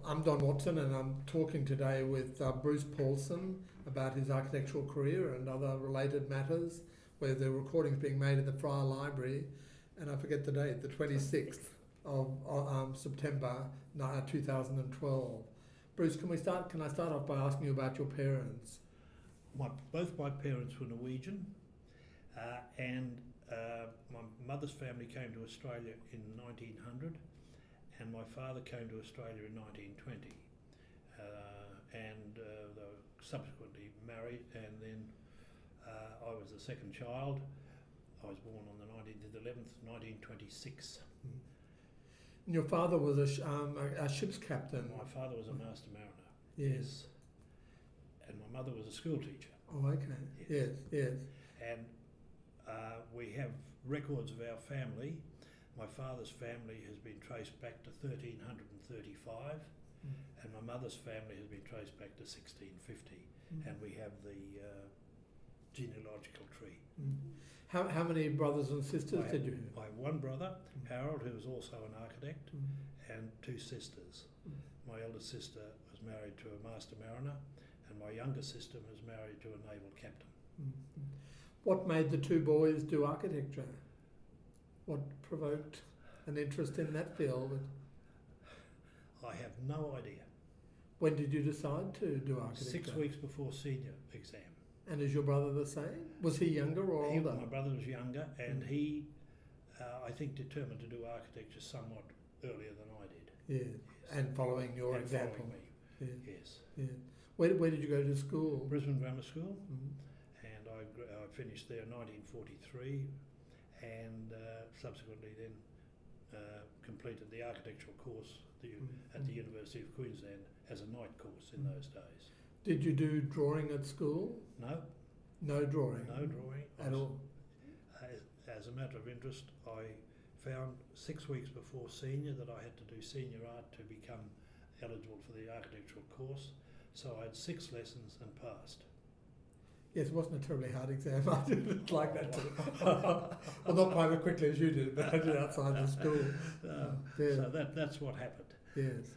I'm Don Watson, and I'm talking today with Bruce Paulsen about his architectural career and other related matters, where the recording's being made at the Friar Library, and I forget the date, the 26th of September 2012. Bruce, can I start off by asking you about your parents? Both my parents were Norwegian, and my mother's family came to Australia in 1900, and my father came to Australia in 1920, and they were subsequently married, and then I was the second child. I was born on the 19th of the 11th, 1926. And your father was a ship's captain? My father was a master mariner. Yes. And my mother was a school teacher. Oh, okay. Yes. And we have records of our family. My father's family has been traced back to 1335, and my mother's family has been traced back to 1650, and we have the genealogical tree. How many brothers and sisters did you have? I have one brother, Harold, who was also an architect, and two sisters. My eldest sister was married to a master mariner, and my younger sister was married to a naval captain. What made the two boys do architecture? What provoked an interest in that field? I have no idea. When did you decide to do architecture? 6 weeks before senior exam. And is your brother the same? Was he younger or older? My brother was younger, and he, I think, determined to do architecture somewhat earlier than I did. Yes. And following your example. Following me. Yes. Where did you go to school? Brisbane Grammar School, and I finished there in 1943, and subsequently then completed the architectural course at the University of Queensland as a night course in those days. Did you do drawing at school? No. No drawing? No drawing. At all? As a matter of interest, I found 6 weeks before senior that I had to do senior art to become eligible for the architectural course. So I had 6 lessons and passed. Yes, it wasn't a terribly hard exam. I didn't like that too. Well, not quite as quickly as you did, but I did outside the school. So that's what happened. Yes.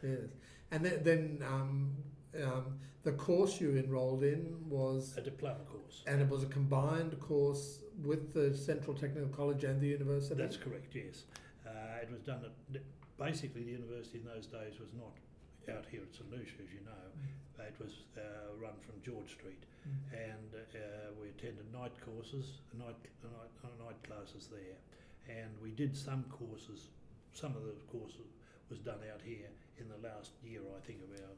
And then the course you enrolled in was a diploma course. And it was a combined course with the Central Technical College and the university? That's correct, yes. It was done at, basically the university in those days was not out here at St Lucia, as you know. It was run from George Street, and we attended night courses, night classes there, and we did some courses. Some of the courses was done out here in the last year, I think, of our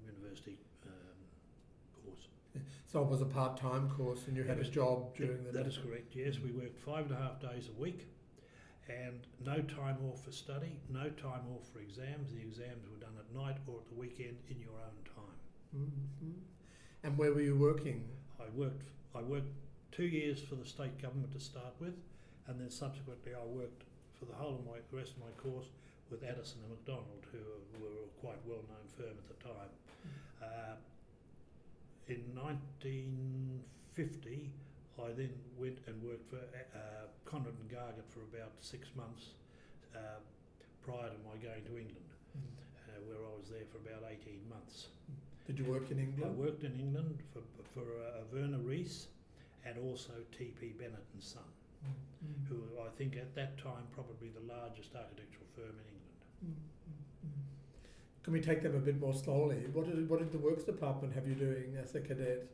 university course. So it was a part-time course, and you had a job during the day? That is correct, yes. We worked 5.5 days a week, and no time off for study, no time off for exams. The exams were done at night or at the weekend in your own time. And where were you working? I worked 2 years for the state government to start with, and then subsequently I worked for the rest of my course with Addison and McDonald, who were a quite well-known firm at the time. In 1950, I then went and worked for Conrad and Gargett for about 6 months prior to my going to England, where I was there for about 18 months. Did you work in England? I worked in England for Werner Rees and also T.P. Bennett and Son, who I think at that time probably the largest architectural firm in England. Can we take them a bit more slowly? What did the Works Department have you doing as a cadet?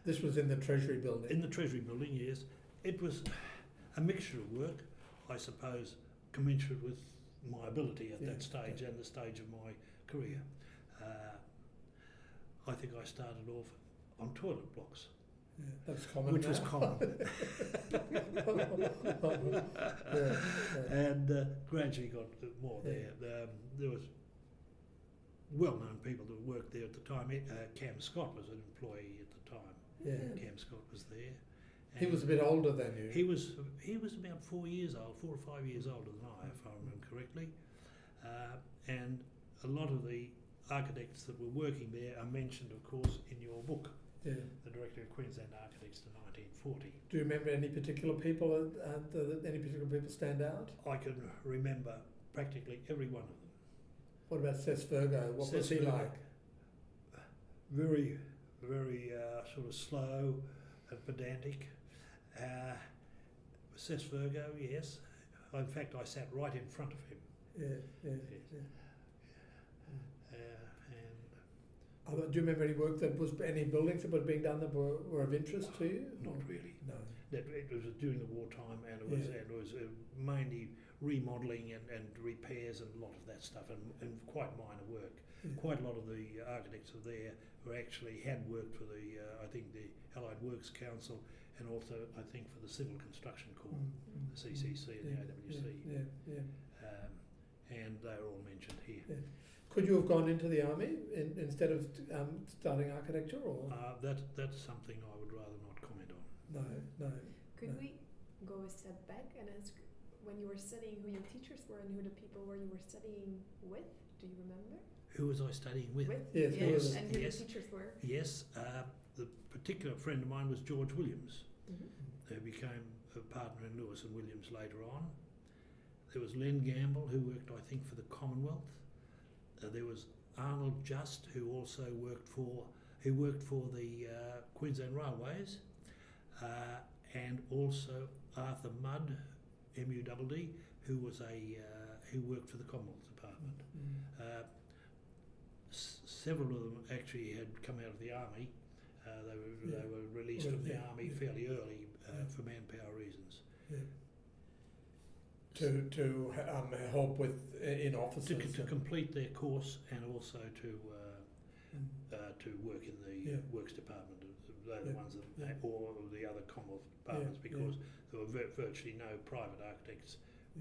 This was in the Treasury building? In the Treasury building, yes. It was a mixture of work, I suppose, commensurate with my ability at that stage and the stage of my career. I think I started off on toilet blocks. Yeah, that's common. Which was common. And gradually got more there. There was well-known people that worked there at the time. Cam Scott was an employee at the time. Yeah. Cam Scott was there. He was a bit older than you. He was about 4 years old, 4 or 5 years older than I, if I remember correctly. And a lot of the architects that were working there are mentioned, of course, in your book. Yeah. the director of Queensland Architects to 1940. Do you remember any particular people? Any particular people stand out? I can remember practically every one of them. What about Cess Virgo? What was Cess he Virgo. like? Very, very sort of slow and pedantic. Cess Virgo, yes. In fact, I sat right in front of him. Yeah, yeah, Yes. yeah. And Do you remember any work any buildings that were being done that were of interest to you? not really. No. It was during the wartime, and it was mainly remodelling and repairs and a lot of that stuff, and quite minor work. Yeah. Quite a lot of the architects were there who actually had worked for the I think the Allied Works Council, and also I think for the Civil Construction Corps, the CCC and the AWC. And they're all mentioned here. Yeah. Could you have gone into the army instead of studying architecture, or That's something I would rather not comment on. no? Could we go a step back and ask when you were studying who your teachers were and who the people were you were studying with? Do you remember? Who was I studying with? Yes, who was it? And who Yes. the teachers were? Yes, the particular friend of mine was George Williams, Mm-hmm. who became a partner in Lewis and Williams later on. There was Len Gamble, who worked, I think, for the Commonwealth. There was Arnold Just, who also worked for the Queensland Railways, and also Arthur Mudd, MUDD, who was who worked for the Commonwealth Department. Several of them actually had come out of the army. They were released from the army fairly early for manpower reasons. Yeah. To help with in offices. To complete their course, and also to work in the works department. They're the ones that, or the other Commonwealth departments, because there were virtually no private architects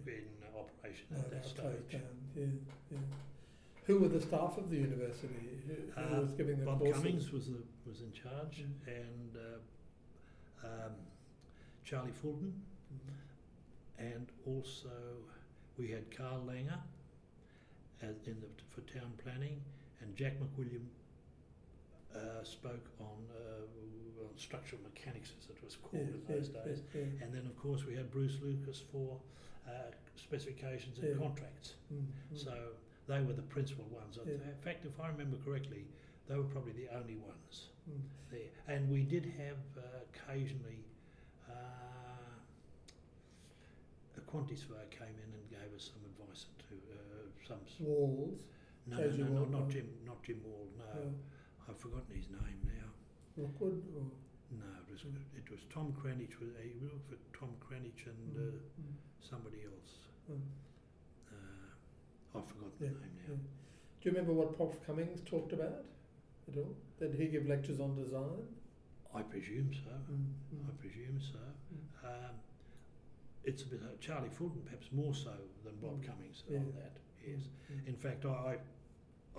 in operation at that stage. Who were the staff of the university? Who was giving them Bob courses? Cummings was in charge, and Charlie Fulton. And also we had Carl Langer for town planning, and Jack McWilliam spoke on structural mechanics, as it was called in those days. And then of course we had Bruce Lucas for specifications and contracts. So they were the principal ones. In fact, if I remember correctly, they were probably the only ones there. And we did have occasionally a quantity surveyor came in and gave us some advice to some Walls. not Jim Wall. No, I've forgotten his name now. Rookwood. Or? No, it was Tom Cranich. He worked for Tom Cranich and somebody else. I've forgotten the name now. Do you remember what Prof Cummings talked about at all? Did he give lectures on design? I presume so. I presume so. It's a bit Charlie Fulton, perhaps more so than Bob Cummings on that. Yes. In fact, I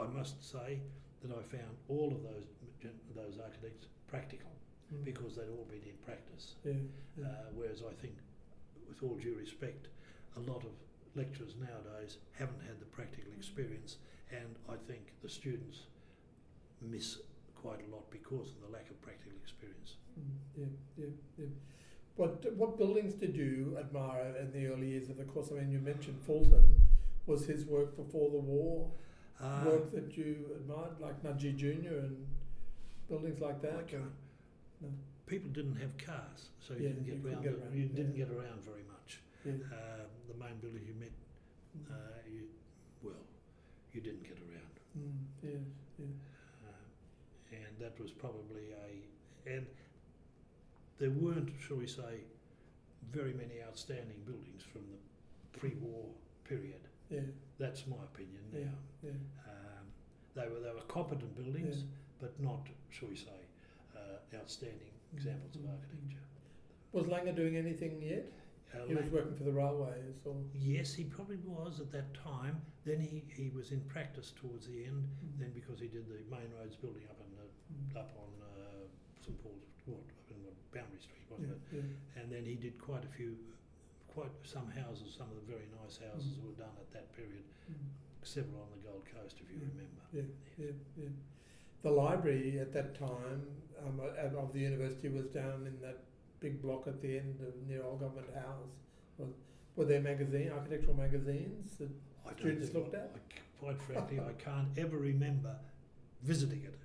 must say that I found all of those architects practical, because they'd all been in practice. Whereas I think, with all due respect, a lot of lecturers nowadays haven't had the practical experience, and I think the students miss quite a lot because of the lack of practical experience. What buildings did you admire in the early years of the course? I mean, you mentioned Fulton. Was his work before the war work that you admired, like Nudgee Jr. and buildings like that? No. People didn't have cars, so you didn't get around. You didn't get around very much. The main building you met, you didn't get around. And that was probably and there weren't, shall we say, very many outstanding buildings from the pre-war period. That's my opinion now. They were competent buildings, but not, shall we say, outstanding examples of architecture. Was Langer doing anything yet? He was working for the railways, or? Yes, he probably was at that time. Then he was in practice towards the end. Then because he did the main roads building up on St Paul's, Boundary Street, wasn't it? And then he did quite some houses, some of the very nice houses that were done at that period. Several on the Gold Coast, if you remember. The library at that time of the university was down in that big block at the end of near Old Government House. Were there architectural magazines that I don't students think looked at? Quite frankly, I can't ever remember visiting it.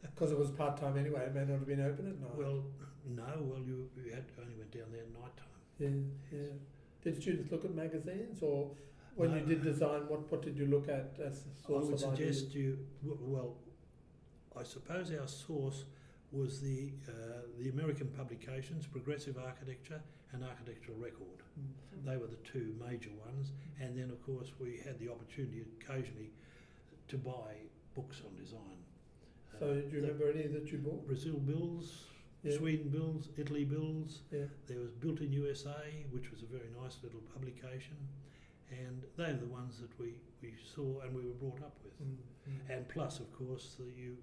Because it was part-time anyway, it may not have been open at night. Well, no. Well, you only went down there at night time. Yeah, yeah. Did students look at magazines, or when you did design, what did you look at as a source I would of ideas? suggest well, I suppose our source was the American publications, Progressive Architecture and Architectural Record. Mm. They were the two major ones, and then of course we had the opportunity occasionally to buy books on design. So do you remember any that you bought? Brazil Bills, Yeah. Sweden Bills, Italy Bills. Yeah. There was Built in USA, which was a very nice little publication, and they were the ones that we saw and we were brought up with. Mm. Mm. And plus, of course, you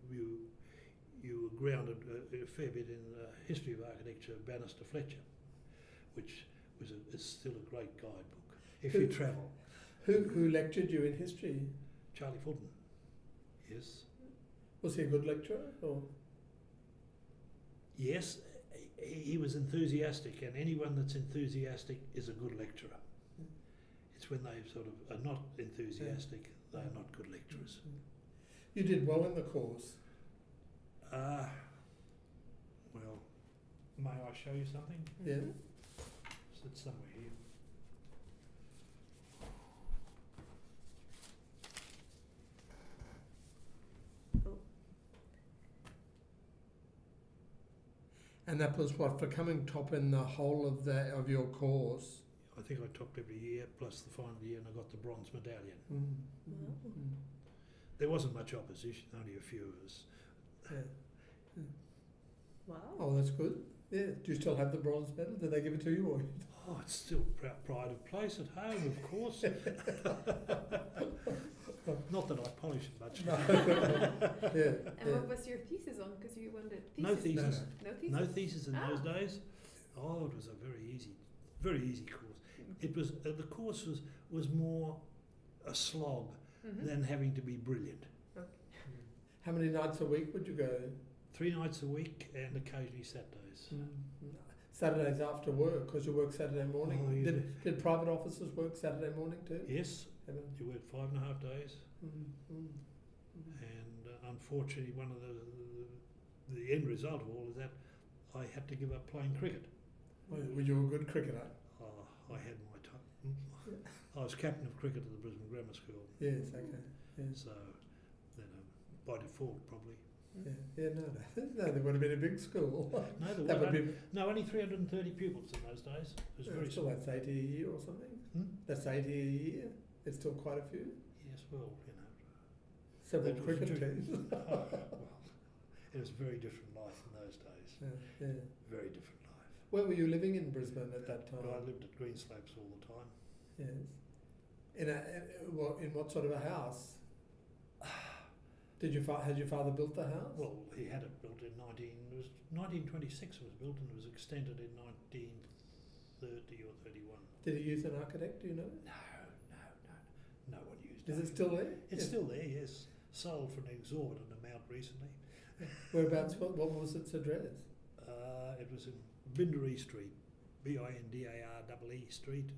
were grounded a fair bit in the history of architecture, Bannister Fletcher, which is still a great guidebook if you travel. Who lectured you in history? Charlie Fulton, yes. Was he a good lecturer? Or? Yes, he was enthusiastic, and anyone that's enthusiastic is a good lecturer. It's when they sort of are not enthusiastic, they are not good lecturers. You did well in the course. Well, may I show you something? Yeah. It's somewhere here. And that was what, for coming top in the whole of your course? I think I topped every year, plus the final year, and I got the bronze medallion. Mm. Wow. Mm. There wasn't much opposition, only a few of us. Yeah. Yeah. Wow. Oh, that's good. Yeah. Do you still have the bronze medal? Did they give it to you? Or? Oh, it's still pride of place at home, of course. Not that I polish it much. No. Yeah. And what was your thesis on? Because you wanted thesis. No thesis. No thesis. No thesis in those Ah. days. Oh, it was a very easy course. It was the course was more a slog than having to be brilliant. How many nights a week would you go? 3 nights a week and occasionally Saturdays. Saturdays after work, because you work Saturday morning. Oh, yeah. Did private officers work Saturday morning too? Yes, Heaven. you worked 5.5 days, Mm. and unfortunately, one of the end result of all of that, I had to give up playing cricket. Were you a good cricketer? Oh, I had my time. I was captain of cricket at the Brisbane Grammar School, Yes, okay. Yeah, so by default probably. yeah, no, there would have been a big school. No, there That would weren't. be, No, only 330 pupils in those days. It was very still small. that's 80 a year or something. Hmm? That's 80 a year. It's still quite a few. Yes, well, Several That was cricket during- teams. well, it was a very different life in those days. Yeah. Very different life. Where were you living in Brisbane at that time? But I lived at Greenslopes all the time. Yes. In what sort of a house? Had your father built the house? Well, he had it built in 1926 it was built, and it was extended in 1930 or 31. Did he use an architect? Do you know? No one used Is it. it still there? It's Yeah. still there, yes. Sold for an exorbitant amount recently. Whereabouts? What was its address? It was in Bindaree Street, Bindaree Street,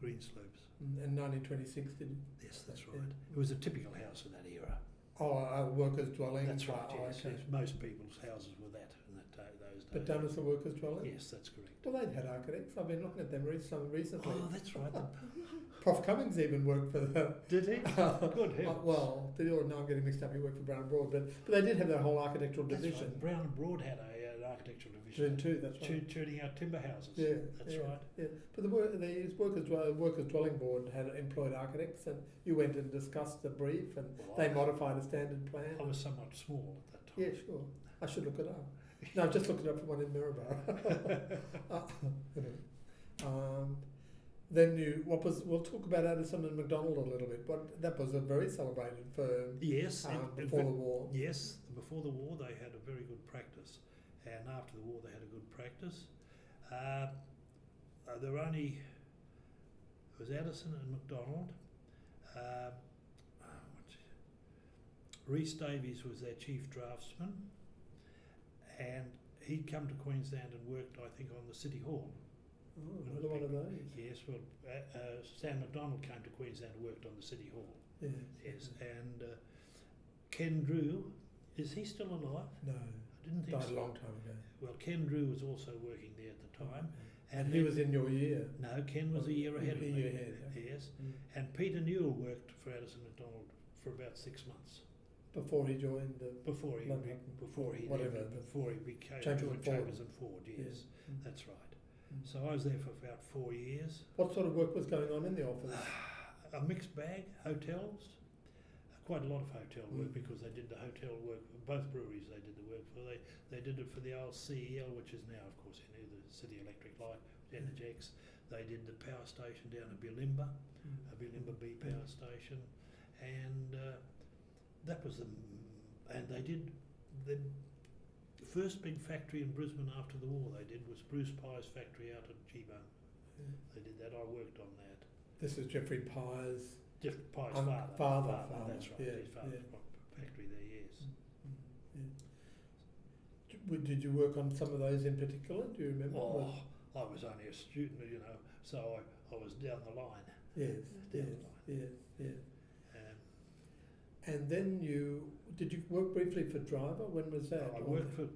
Greenslopes. In 1926, did you? Yes, that's Yeah. right. It was a typical house of that era. Oh, a workers' dwelling. That's right, Oh, yes, okay. yes. Most people's houses were that in those days. But done as a workers' dwelling? Yes, that's correct. Well, they'd had architects. I've been looking at them recently. Oh, that's right. Prof Cummings even worked for the. Did he? Good heavens. Well, now I'm getting mixed up. He worked for Brown and Broad, but they did have their whole architectural That's division. right. Brown and Broad had an architectural Doing division. too. That's right. Turning out timber houses. Yeah, That's yeah, right. Yeah, but the workers' dwelling board had employed architects, and you went and discussed the brief, and Well, they modified a standard plan. I was somewhat small at that time. Yeah, sure. I should look it up. No, I've just looked it up for one in Maryborough. Then we'll talk about Addison and McDonald a little bit, but that was a very celebrated firm Yes. before the war. Yes. Before the war, they had a very good practice, and after the war, they had a good practice. There were only it was Addison and McDonald. Rhys Davies was their chief draftsman, and he'd come to Queensland and worked, I think, on the City Hall. Oh, another one of those. Yes, well, Sam McDonald came to Queensland and worked on the City Hall. Yes. Yes, and Ken Drew, is he still alive? No. I didn't think Died so. a long time ago. Well, Ken Drew was also working there at the time. And he then- was in your year. No, Ken was a year ahead of A me. year ahead, okay. Yes, Mm. and Peter Newell worked for Addison McDonald for about 6 months Before he joined the before he London, before he whatever, before he became Chambers and Ford. Chambers and Ford. Yes, Yeah. Mm. that's right. Mm. So I was there for about 4 years. What sort of work was going on in the office? A mixed bag, hotels, quite a lot of hotel work Mm. because they did the hotel work. Both breweries they did the work for. They did it for the old CEL, which is now, of course, the City Electric Light, Energex. They did the power station down at Bulimba, a Bulimba B power station, and that was and they did the first big factory in Brisbane after the war. They did was Bruce Pye's factory out at Geebone. Yeah. They did that. I worked on that. This is Jeffrey Pye's. Jeff Pye's Father. father. That's right. Yeah, His father's yeah. factory there. Yes. Did you work on some of those in particular? Do you remember? Oh, I was only a student, so I was down the line. Yes, yes, Down the line. yes. Um, And then did you work briefly for Driver? When was that? I worked for.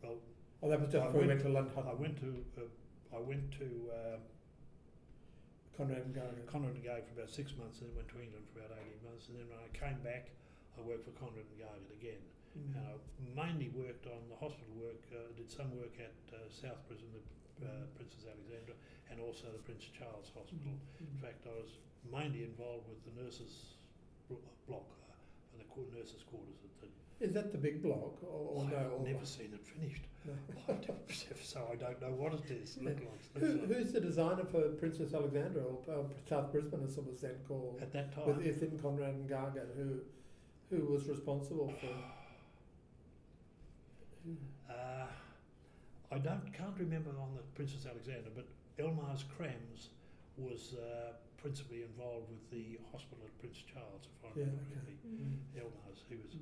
Well, Oh, that was just I before you went- went to London. I went to Conrad and Gallagher. Conrad and Gallagher for about 6 months, and then went to England for about 18 months, and then when I came back, I worked for Conrad and Gallagher again. Mm. And I mainly worked on the hospital work. Did some work at South Brisbane, the Princess Alexandra, and also the Prince Charles Hospital. In fact, I was mainly involved with the nurses block, for the nurses' quarters at the. Is that the big block or no? I've or never seen it finished. No. So I don't know what it is. Yeah. Looks like. Who's the designer for Princess Alexandra or South Brisbane, as it was then called? At that time, With Ethan Conrad and Gallagher, who was responsible for? I can't remember on the Princess Alexandra, but Elmar's Crams was principally involved with the hospital at Prince Charles, if I remember correctly. Elmar's, he was.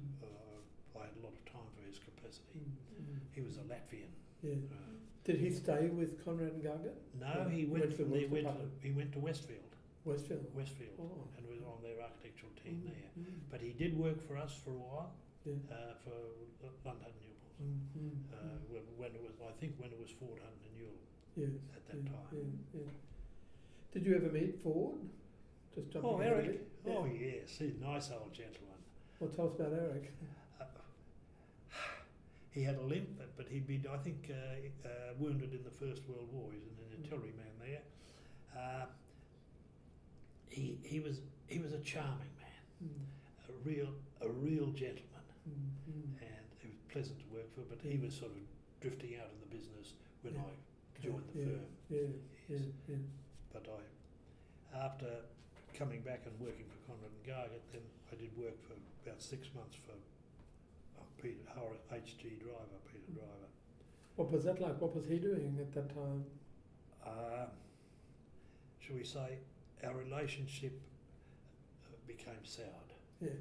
I had a lot of time for his capacity. He was a Latvian. Yeah. Did he stay with Conrad and Gallagher? No, he went to Westfield. Westfield. Oh. And was on their architectural team there. But he did work for us for a while, Yeah. for London Newells. When it was, I think, when it was Ford Hunt and Newell Yes. at that time. Yeah. Did you ever meet Ford? Just jumping Oh, ahead a Eric. bit. Yeah. Oh, yes, he's a nice old gentleman. Well, tell us about Eric. He had a limp, but he'd been, I think, wounded in the First World War. He's an artilleryman there. He was a charming man, a real gentleman, and it was pleasant to work for. But he was sort of drifting out of the business when I joined the firm. Yeah. But after coming back and working for Conrad and Gallagher, then I did work for about 6 months for Peter Driver. What was that like? What was he doing at that time? Shall we say, our relationship became soured, Yes.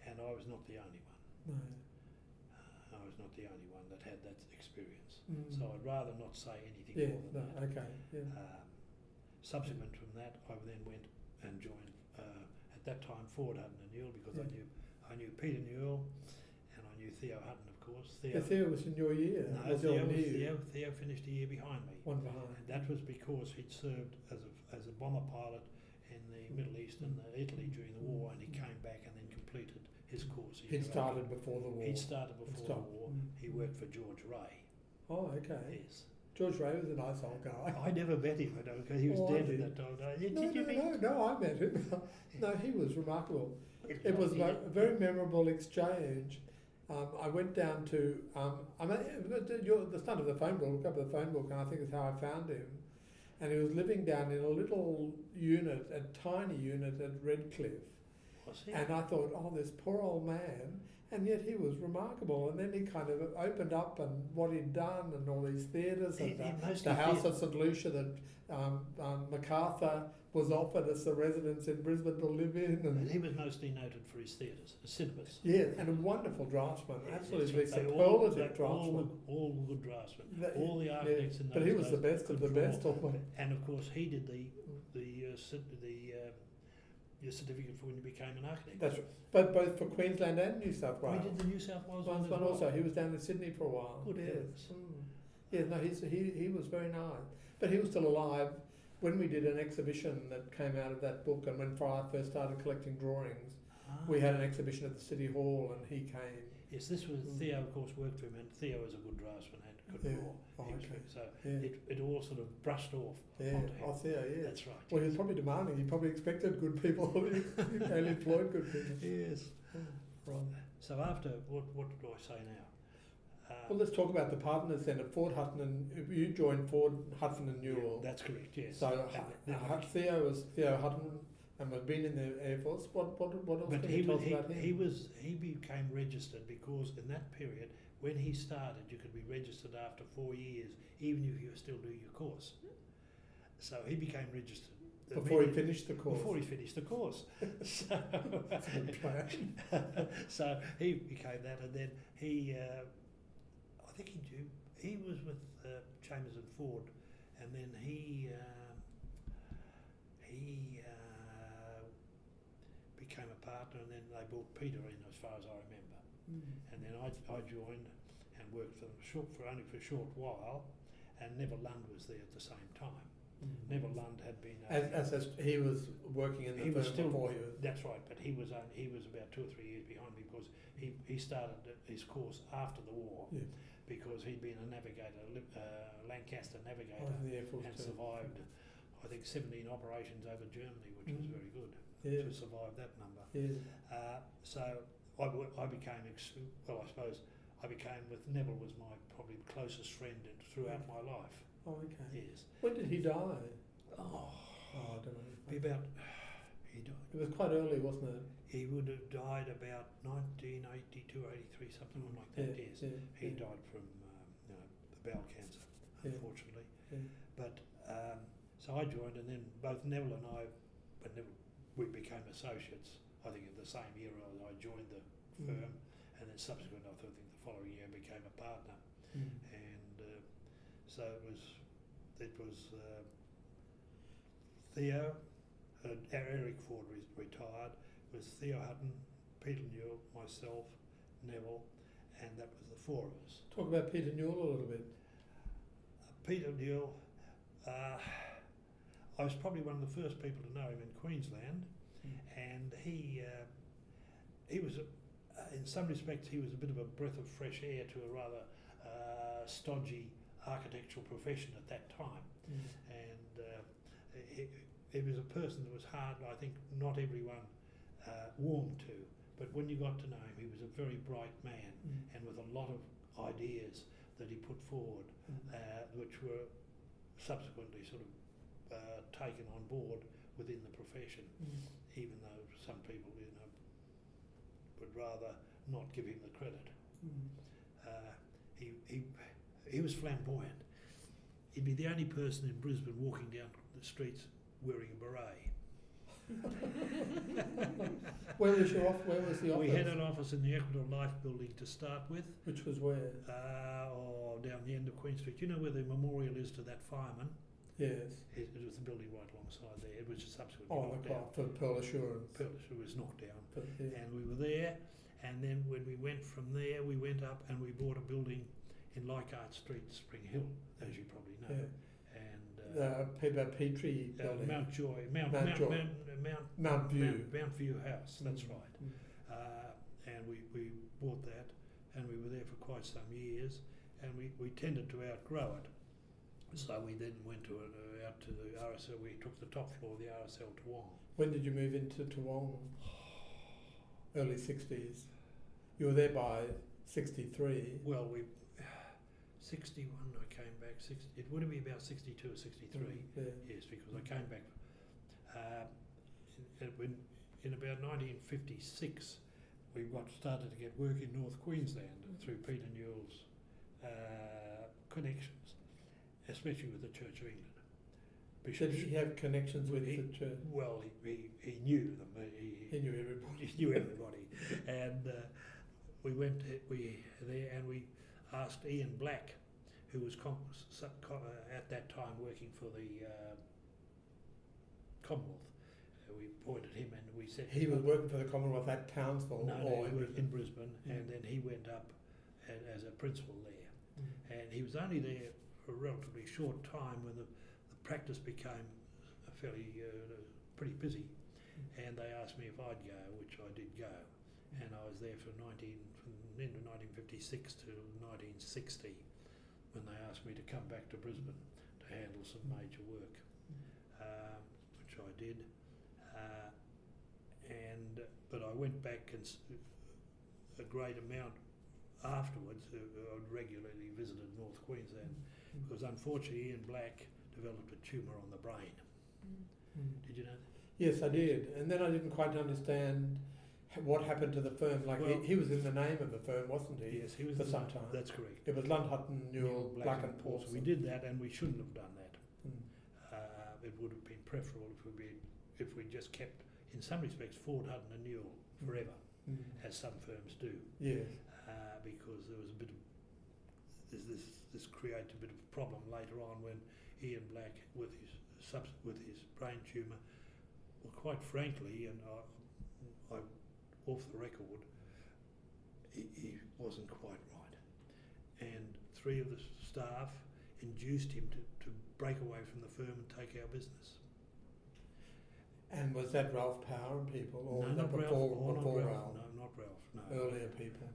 and I was not the only one. No. I was not the only one that had that experience. Mm. So I'd rather not say anything Yeah. more No. than that. Okay. Yeah. Subsequent from that, I then went and joined, at that time, Ford Hutton and Newell, because I knew Peter Newell, and I knew Theo Hutton, of course. Theo was in your year. No, Was your Theo finished a year behind me. One behind. And that was because he'd served as a bomber pilot in the Middle East and Italy during the war, and he came back and then completed his course. He'd started before the war. He'd started before the war. He worked for George Ray. Oh, okay. Yes. George Ray was a nice old guy. I never met him, because he was dead at that time. Did you meet him? No, I met him. No, he was remarkable. It was a very memorable exchange. I went down to the start of the phone book, look up the phone book, and I think it's how I found him. And he was living down in a little tiny unit at Redcliffe. Was he? And I thought, oh, this poor old man. and yet he was remarkable. And then he kind of opened up and what he'd done and all these theatres and the house at St Lucia that MacArthur was offered as a residence in Brisbane to live in. And he was mostly noted for his theatres, the cinemas. Yeah, and a wonderful draftsman, absolutely They superlative draftsman. all good draftsmen. That- All the architects in those But he was the days best of the could draw. best. Almost. And of course, he did the certificate for when you became an architect. That's right. But both for Queensland and New South Wales. We did the New South Wales one One as well. also. He was down in Sydney for a while. Good yes. heavens. Yeah, no, he was very nice. But he was still alive when we did an exhibition that came out of that book, and when Fryer first started collecting drawings, we had an exhibition at the City Hall, and he came. Yes, this was Theo, of course, worked for him, and Theo was a good draftsman and could draw. Oh, okay. So Yeah. it all sort of brushed off Yeah, onto him. I see. Yeah. That's right. Well, he was probably demanding. He probably expected good people. He only employed good people. Yes. Right. So after, what do I say now? Well, let's talk about the partners then at Ford Hutton, and you joined Ford Hutton and Newell. Yeah, that's correct. Yes. So Theo was Theo Hutton, and had been in the Air Force. What else But can you tell us about him? he became registered because in that period, when he started, you could be registered after 4 years, even if you were still doing your course. So he became registered Before he finished the course. Before he finished the course. So, That's a good plan. so he became that, and then he, I think he was with Chambers and Ford, and then he became a partner, and then they brought Peter in, as far as I remember. And then I joined and worked for them only for a short while, and Neville Lund was there at the same time. Neville Lund had been As he was working in the firm before you. That's right, but he was about 2 or 3 years behind me because he started his course after the war, because he'd been a navigator, Lancaster navigator, and survived, I think, 17 operations over Germany, which was very good to survive that number. So I became, I suppose I became, with Neville was my probably closest friend throughout my life. Oh, okay. Yes. When did he die? Oh, I don't know. he died. It was quite early, wasn't it? He would have died about 1982, 83, something like that. Yes. He died from bowel cancer, unfortunately. But so I joined, and then both Neville and I, we became associates. I think in the same year I joined the firm, and then subsequently, I think the following year became a partner. And so it was Theo, Eric Ford retired, it was Theo Hutton, Peter Newell, myself, Neville, and that was the four of us. Talk about Peter Newell a little bit. Peter Newell, I was probably one of the first people to know him in Queensland, and he was, in some respects, he was a bit of a breath of fresh air to a rather stodgy architectural profession at that time. And he was a person that was hard, I think not everyone warmed to, but when you got to know him, he was a very bright man, and with a lot of ideas that he put forward, which were subsequently sort of taken on board within the profession, even though some people, would rather not give him the credit. He was flamboyant. He'd be the only person in Brisbane walking down the streets wearing a beret. Where was your office? Where was the office? We had an office in the Equitable Life building to start with. Which was where? Down the end of Queen Street. You know where the memorial is to that fireman? Yes. It was the building right alongside there. It was just subsequently knocked down. For Pearl Assurance. It was knocked down. Yeah. And we were there, and then when we went from there, we went up and we bought a building in Leichhardt Street, Spring Hill, as you probably know. And Petrie building. Mount Joy. Mount View. Mount View House, that's right. And we bought that, and we were there for quite some years, and we tended to outgrow it. So we then went out to the RSL. We took the top floor of the RSL Toowong. When did you move into Toowong? Early 60s. You were there by 63. Well, 61 I came back. It would have been about 62 or 63. Yes, because I came back in about 1956 we started to get work in North Queensland through Peter Newell's connections, especially with the Church of England. Did he have connections with the church? Well, he knew them. He knew everybody. He knew everybody, and we went there and we asked Ian Black, who was at that time working for the Commonwealth. We appointed him and we said... He was working for the Commonwealth at Townsville? No, he worked in Brisbane, and then he went up as a principal there. And he was only there for a relatively short time when the practice became fairly pretty busy, and they asked me if I'd go, which I did go, and I was there from the end of 1956 to 1960, when they asked me to come back to Brisbane to handle some major work, which I did. But I went back and a great amount afterwards. I regularly visited North Queensland because unfortunately Ian Black developed a tumour on the brain. Did you know that? Yes, I did. And then I didn't quite understand what happened to the firm. Like, well, he was in the name of the firm, wasn't he? Yes, he was for some time. That's correct. It was Lund Hutton, Newell, Black and Paulsen. We did that, and we shouldn't have done that. It would have been preferable if we just kept, in some respects, Ford, Hutton and Newell forever, as some firms do. Yes. Because there was a bit of this created a bit of a problem later on when Ian Black, with his brain tumour, well, quite frankly, and I off the record, he wasn't quite right, and 3 of the staff induced him to break away from the firm and take our business. And was that Ralph Power and people, or no, not before Ralph? No, not Ralph. No. Earlier people,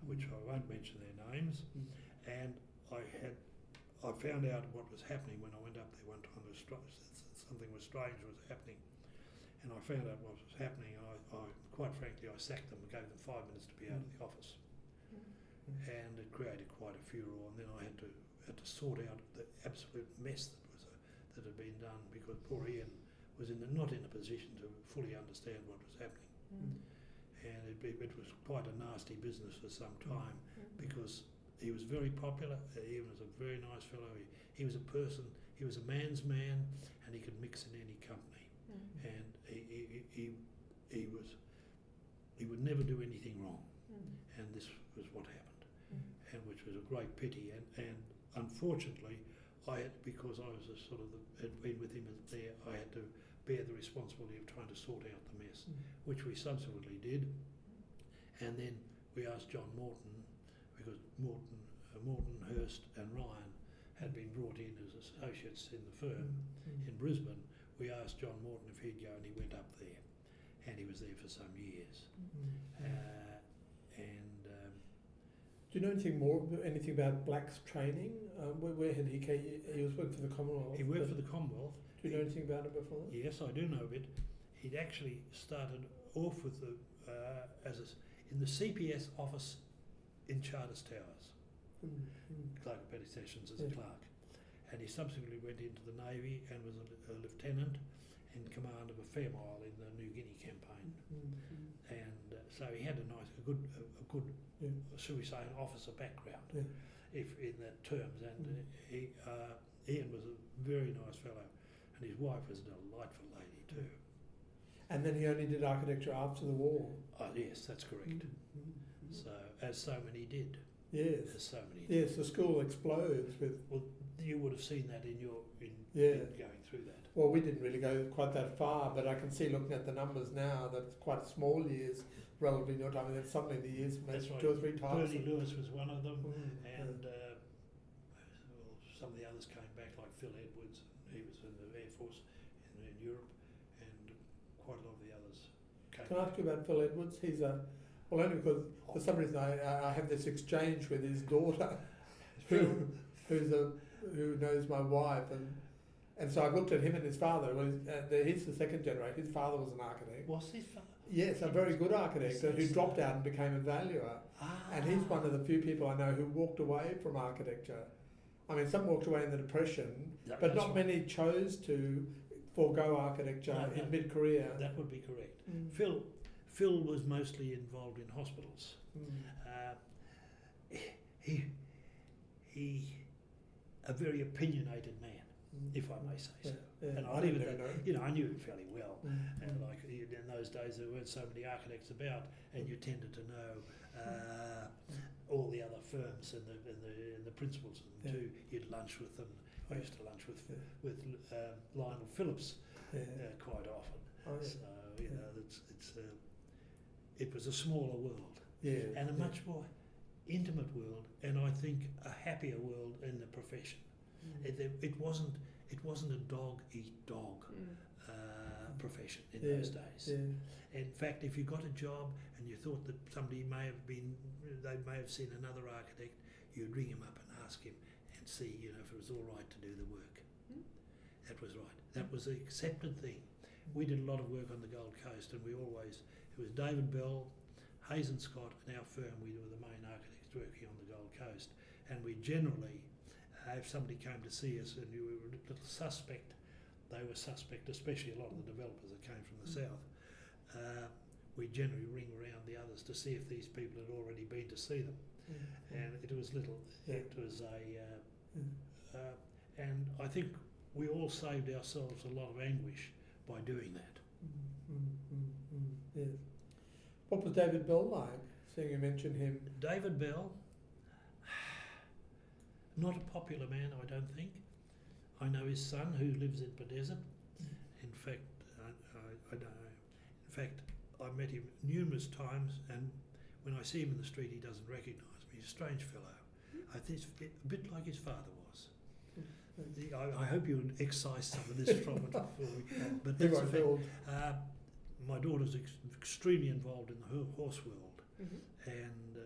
which I won't mention their names. And I found out what was happening when I went up there one time. Something was strange was happening, and I found out what was happening. And I quite frankly, I sacked them and gave them 5 minutes to be out of the office, and it created quite a furore. And then I had to sort out the absolute mess that had been done, because poor Ian was not in a position to fully understand what was happening. And it was quite a nasty business for some time, because he was very popular. Ian was a very nice fellow. He was a person. He was a man's man, and he could mix in any company. And he would never do anything wrong. And this was what happened, and which was a great pity. And unfortunately, because I was had been with him there, I had to bear the responsibility of trying to sort out the mess, which we subsequently did. And then we asked John Morton, because Morton, Hurst and Ryan had been brought in as associates in the firm in Brisbane. We asked John Morton if he'd go, and he went up there, and he was there for some years. Do you know anything about Black's training? Where had he came? He was working for the Commonwealth. He worked for the Commonwealth. Do you know anything about it before? Yes, I do know a bit. He'd actually started off with in the CPS office in Charters Towers, Clerk of Petty Sessions as a clerk, and he subsequently went into the Navy and was a lieutenant in command of a Fair Mile in the New Guinea campaign, and so he had a good, shall we say, an officer background, if in that terms. And Ian was a very nice fellow, and his wife was a delightful lady too. And then he only did architecture after the war. Oh yes, that's correct. So as so many did. Yes. As so many did. Yes, the school explodes with. Well, you would have seen that in going through that. Well, we didn't really go quite that far, but I can see, looking at the numbers now, that it's quite small years relatively to your time, and then suddenly the years made 2 or 3 times. Bertie Lewis was one of them, and some of the others came back, like Phil Edwards. He was in the Air Force in Europe, and quite a lot of the others came. Can I ask you about Phil Edwards? He's only because for some reason I have this exchange with his daughter, who knows my wife, and so I looked at him and his father. He's the second generation. His father was an architect. Was his father? Yes, a very good architect who dropped out and became a valuer. And he's one of the few people I know who walked away from architecture. I mean, some walked away in the Depression, but not many chose to forego architecture in mid-career. That would be correct. Phil was mostly involved in hospitals. He a very opinionated man, if I may say so. And I leave it that, I knew him fairly well. And like in those days, there weren't so many architects about, and you tended to know all the other firms and the principals of them too. You'd lunch with them. I used to lunch with Lionel Phillips quite often. So it was a smaller world, and a much more intimate world, and I think a happier world in the profession. It wasn't a dog eat dog profession in those days. In fact, if you got a job and you thought that somebody they may have seen another architect, you'd ring him up and ask him and see, if it was all right to do the work. That was right. That was the accepted thing. We did a lot of work on the Gold Coast, and it was David Bell, Hayes and Scott, and our firm. We were the main architects working on the Gold Coast, and we generally, if somebody came to see us and you were a little suspect, they were suspect, especially a lot of the developers that came from the south. We generally ring around the others to see if these people had already been to see them, and it was and I think we all saved ourselves a lot of anguish by doing that. Yes. What was David Bell like? Seeing you mention him. David Bell, not a popular man, I don't think. I know his son who lives in Bedesert. In fact, I don't know. In fact, I met him numerous times, and when I see him in the street, he doesn't recognise me. He's a strange fellow. I think he's a bit like his father was. I hope you'll excise some of this from it before we. But that's a fact. My daughter's extremely involved in the horse world, and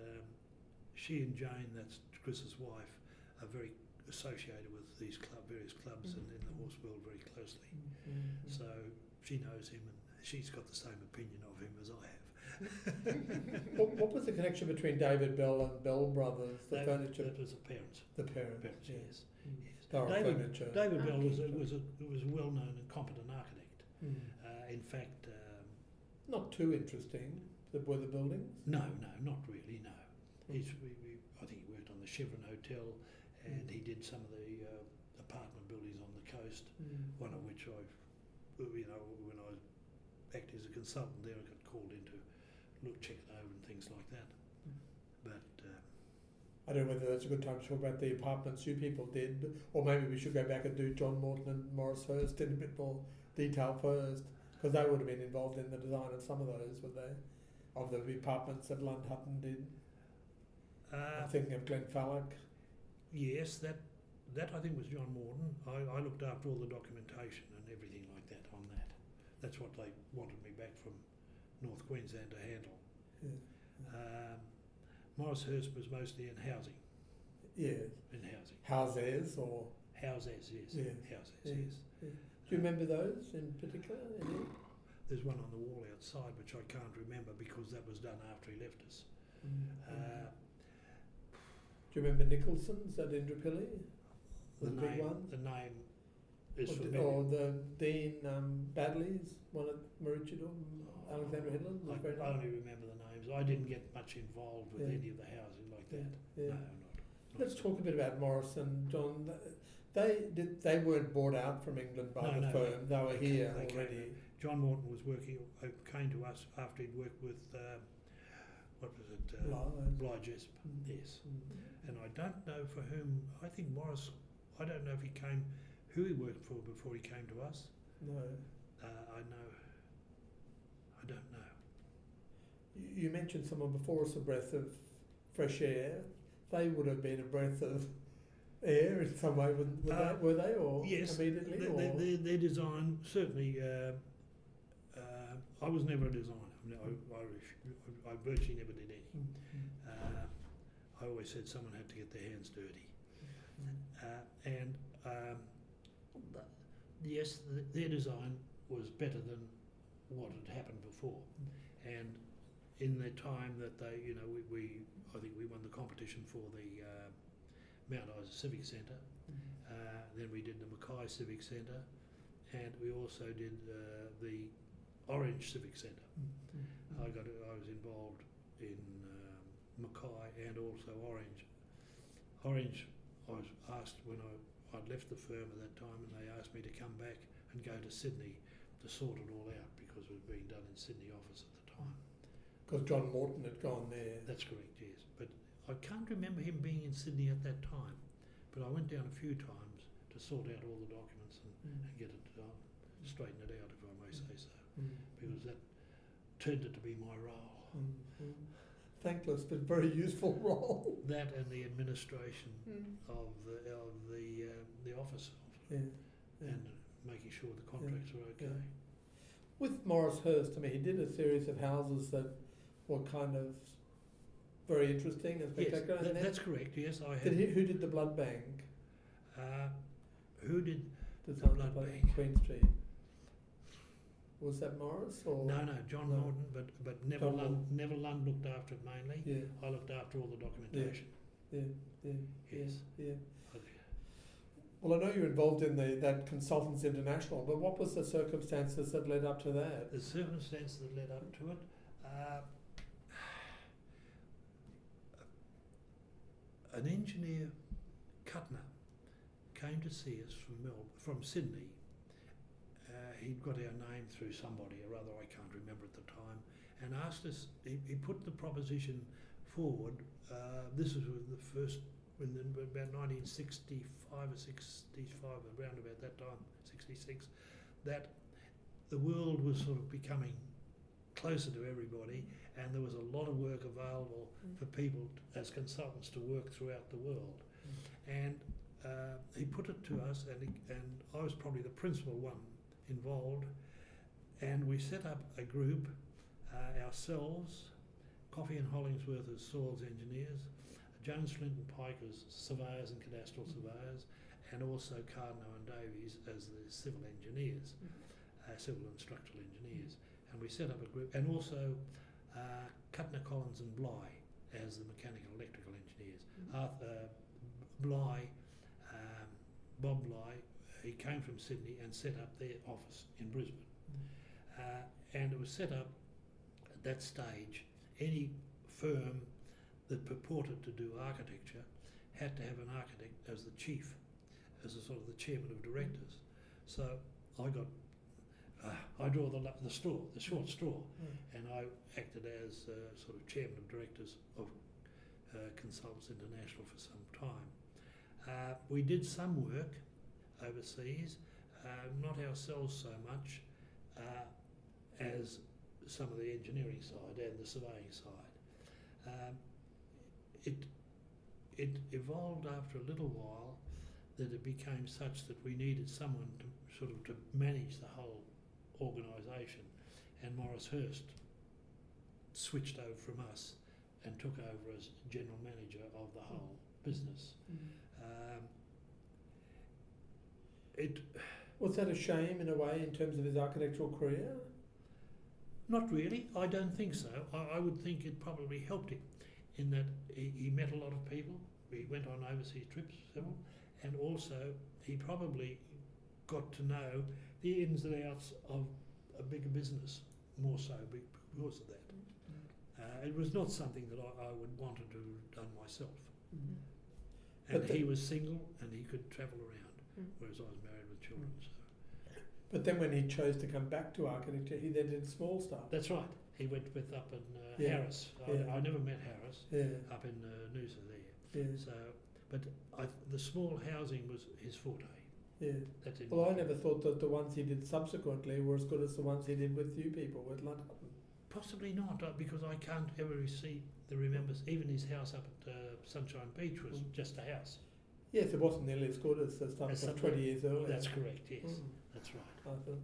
she and Jane, that's Chris's wife, are very associated with these various clubs and in the horse world very closely. So she knows him, and she's got the same opinion of him as I have. What was the connection between David Bell and Bell Brothers? Furniture. That was the parents. The parents. Yes. David Bell was a well-known and competent architect. In fact, not too interesting. Were the buildings? No, not really. No, I think he worked on the Chevron Hotel, and he did some of the apartment buildings on the coast. One of which when I was acting as a consultant there, I got called in to check it over and things like that. But I don't know whether that's a good time to talk about the apartments you people did, or maybe we should go back and do John Morton and Morris Hurst in a bit more detail first, because they would have been involved in the design of some of those, would they? Of the apartments that Lund Hutton did. I'm thinking of Glen Fallock. Yes, that I think was John Morton. I looked after all the documentation and everything like that on that. That's what they wanted me back from North Queensland to handle. Morris Hurst was mostly in housing. Yes. In housing. Houses or? Houses, yes. Houses, yes. Do you remember those in particular? There's one on the wall outside which I can't remember because that was done after he left us. Do you remember Nicholson's at Indooroopilly? The big one? The name is familiar. Or the Dean Badley's one at Maroochydore, Alexandra Headland? I only remember the names. I didn't get much involved with any of the housing like that. No, not. Let's talk a bit about Morris and John. They weren't bought out from England by the firm. They were here already. John Morton was came to us after he'd worked with Bly Jessup. Yes. And I don't know for whom. I think Morris. I don't know if he came. Who he worked for before he came to us. No. I don't know. You mentioned someone before us, a breath of fresh air. They would have been a breath of air in some way, were they? Or yes, immediately? Their design, certainly, I was never a designer. I virtually never did any. I always said someone had to get their hands dirty. Yes, their design was better than what had happened before. And in the time that they, I think we won the competition for the Mount Isa Civic Centre. Then we did the Mackay Civic Centre, and we also did the Orange Civic Centre. I was involved in Mackay and also Orange. Orange, I was asked when I'd left the firm at that time, and they asked me to come back and go to Sydney to sort it all out because it was being done in Sydney office at the time. Because John Morton had gone there. That's correct, yes. But I can't remember him being in Sydney at that time. But I went down a few times to sort out all the documents and get it straighten it out, if I may say so, because that turned it to be my role. Thankless but very useful role. That and the administration of the office and making sure the contracts were okay. Yeah. With Morris Hurst, I mean, he did a series of houses that were kind of very interesting and spectacular. Yes, that's correct. Yes, I had. Who did the blood bank? Who did the Design blood bank? Queen Street. Was that Morris or? No, John Morton, but Neville Lund looked after it mainly. Yeah. I looked after all the documentation. Yes. Well, I know you're involved in that Consultants International, but what was the circumstances that led up to that? The circumstances that led up to it, an engineer, Cutner, came to see us from Sydney. He'd got our name through somebody or other, I can't remember at the time, and asked us, he put the proposition forward, this was the first, about 1965 or 65, around about that time, 66, that the world was sort of becoming closer to everybody, and there was a lot of work available for people as consultants to work throughout the world. And he put it to us, and I was probably the principal one involved, and we set up a group, ourselves, Coffey and Hollingsworth as soils engineers, Jones, Flint and Pike as surveyors and cadastral surveyors, and also Cardno and Davies as the civil engineers, civil and structural engineers. And we set up a group, and also Cutner, Collins and Bligh as the mechanical electrical engineers. Bob Bligh, he came from Sydney and set up their office in Brisbane. And it was set up at that stage, any firm that purported to do architecture had to have an architect as the chief, as a sort of the chairman of directors. So I draw the short straw, and I acted as sort of chairman of directors of Consultants International for some time. We did some work overseas, not ourselves so much as some of the engineering side and the surveying side. It evolved after a little while that it became such that we needed someone to manage the whole organisation, and Morris Hurst switched over from us and took over as general manager of the whole business. Was that a shame in a way in terms of his architectural career? Not really, I don't think so. I would think it probably helped him in that he met a lot of people, he went on overseas trips, several, and also he probably got to know the ins and outs of a bigger business more so because of that. It was not something that I would want to do done myself. And he was single and he could travel around, whereas I was married with children. So. But then when he chose to come back to architecture, he then did small stuff. That's right. He went up in Harris. I never met Harris. Up in Noosa there. So, but the small housing was his forte. That's it. Well, I never thought that the ones he did subsequently were as good as the ones he did with you people, with London. Possibly not, because I can't ever see the remembers. Even his house up at Sunshine Beach was just a house. Yes, it wasn't nearly as good as the stuff from 20 years earlier. That's correct, yes. That's right. I thought,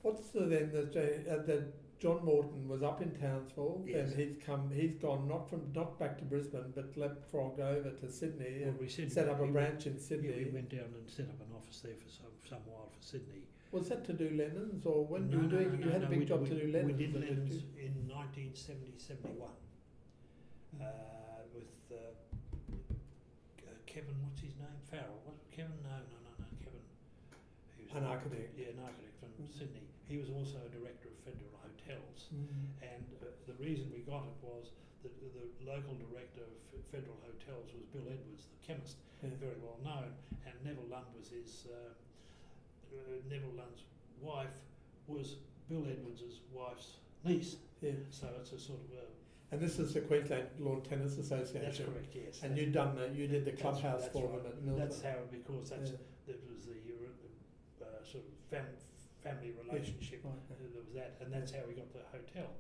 what's then that John Morton was up in Townsville, and he's gone not back to Brisbane, but leapfrogged over to Sydney and set up a branch in Sydney. Yeah, we went down and set up an office there for some while for Sydney. Was that to do Lennons, or when you had a big job to do Lennons? We did Lennons in 1970-71 with Kevin, what's his name? Farrell. Kevin? No. Kevin. He was An architect. Yeah, an architect from Sydney. He was also a director of Federal Hotels. And the reason we got it was that the local director of Federal Hotels was Bill Edwards, the chemist, very well known, and Neville Lund was his. Neville Lund's wife was Bill Edwards' wife's niece. Yeah. So it's a sort of a. And this is the Queensland Lawn Tennis Association. That's correct. Yes. And you did the clubhouse that's for right. them at Milton. That's how, because that was the sort of family relationship. Right. There was that, and that's how we got the hotel.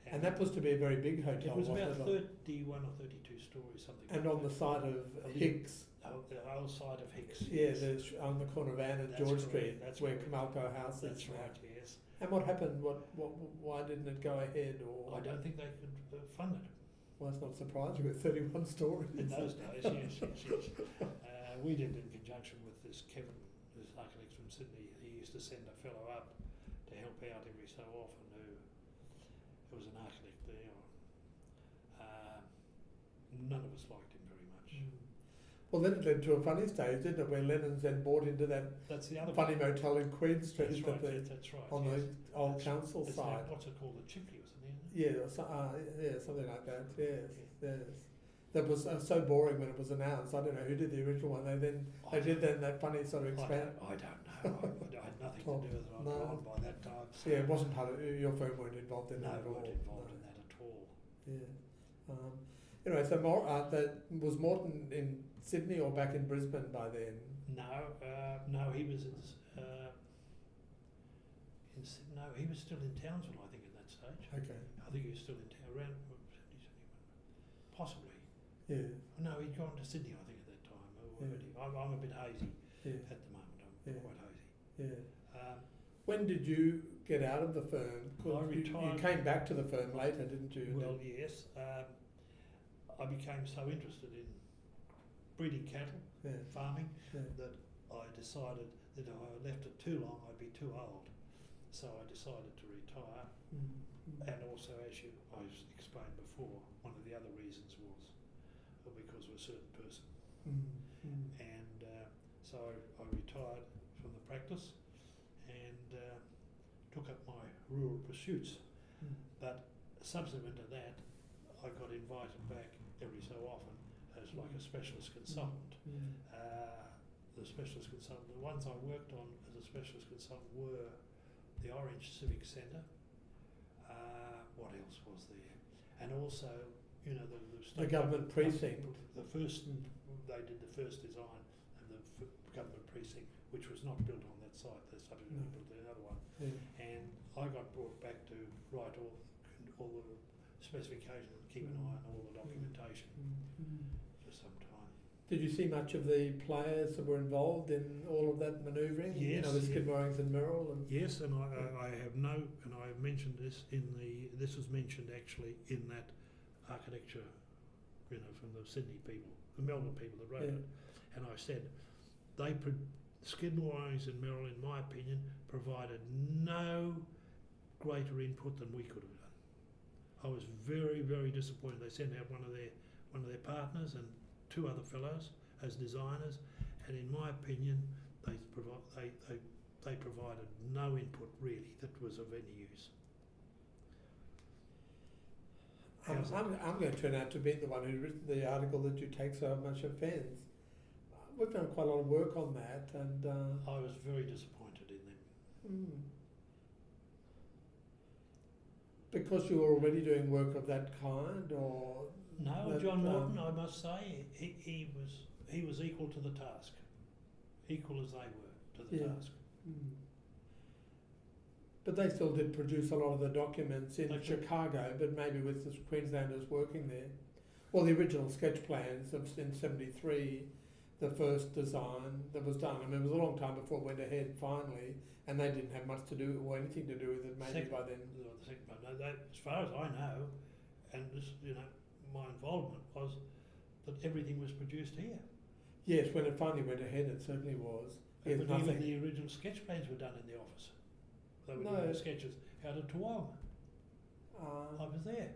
And that was to be a very big hotel. It was about wasn't it? 31 or 32 stories, something. And like on that. the side of Hicks. The whole side of Hicks. Yeah, Yes. there's on the corner of Ann and That's George correct, Street. that's where correct. Camalco House is. That's now. right. Yes. And what happened? Why didn't it go ahead? Or I don't think they could fund it. Well, it's not surprising with 31 stories. In those days, yes. We did it in conjunction with this Kevin, this architect from Sydney. He used to send a fellow up to help out every so often who was an architect there. None of us liked him very much. Well, then it led to a funny stage, didn't it, where Lennon's then bought into that That's the other funny motel in Queen Street That's right. That's right. on yes. the old council It's side. like, what's it called? The Chipley or something, isn't it? Yeah, something like that. Yes. That was so boring when it was announced. I don't know who did the original one. They did that funny sort of expand. I don't know. I had nothing to do with it. I was gone by that time. So Yeah, it wasn't part of your firm weren't involved in no, that at all. weren't involved in that at all. Yeah. Anyway, so was Morton in Sydney or back in Brisbane by then? No, he was no, he was still in Townsville, I think, at that stage. Okay. I think he was still in town, around 70, 71. Possibly. Yeah. No, he'd gone to Sydney, I think, at that time already. I'm a bit hazy at the moment. I'm quite hazy. Yeah. When did you get out of the firm? I retired. You came back to the firm later, didn't you? Well, yes. I became so interested in breeding cattle, farming, that I decided that if I left it too long, I'd be too old. So I decided to retire. And also, as I explained before, one of the other reasons was because of a certain person. And so I retired from the practice and took up my rural pursuits. But subsequent to that, I got invited back every so often as like a specialist consultant. The specialist consultant, the ones I worked on as a specialist consultant were the Orange Civic Centre. What else was there? And also, the government precinct. The first, they did the first design of the government precinct, which was not built on that site. They subsequently built another one. And I got brought back to write all the specifications and keep an eye on all the documentation for some time. Did you see much of the players that were involved in all of that manoeuvring? Yes. The Skidmorings and Merrill? Yes, and I have and I have mentioned this this was mentioned actually in that architecture, from the Sydney people, the Melbourne people that wrote it. And I said, Skidmorings and Merrill, in my opinion, provided no greater input than we could have done. I was very, very disappointed. They sent out one of their partners and two other fellows as designers, and in my opinion, they provided no input really that was of any use. I'm going to turn out to be the one who written the article that you take so much offence. We've done quite a lot of work on that, and I was very disappointed in them. Because you were already doing work of that kind, or no, John Morton, I must say, he was equal to the task, equal as they were to the task. But they still did produce a lot of the documents in Chicago, but maybe with the Queenslanders working there. Well, the original sketch plans in '73, the first design that was done. I mean, it was a long time before it went ahead finally, and they didn't have much to do or anything to do with it maybe by then. As far as I know, and this, my involvement was that everything was produced here. Yes, when it finally went ahead, it certainly was. But even the original sketch plans were done in the office. They were doing the sketches out of Toowoomba. I was there.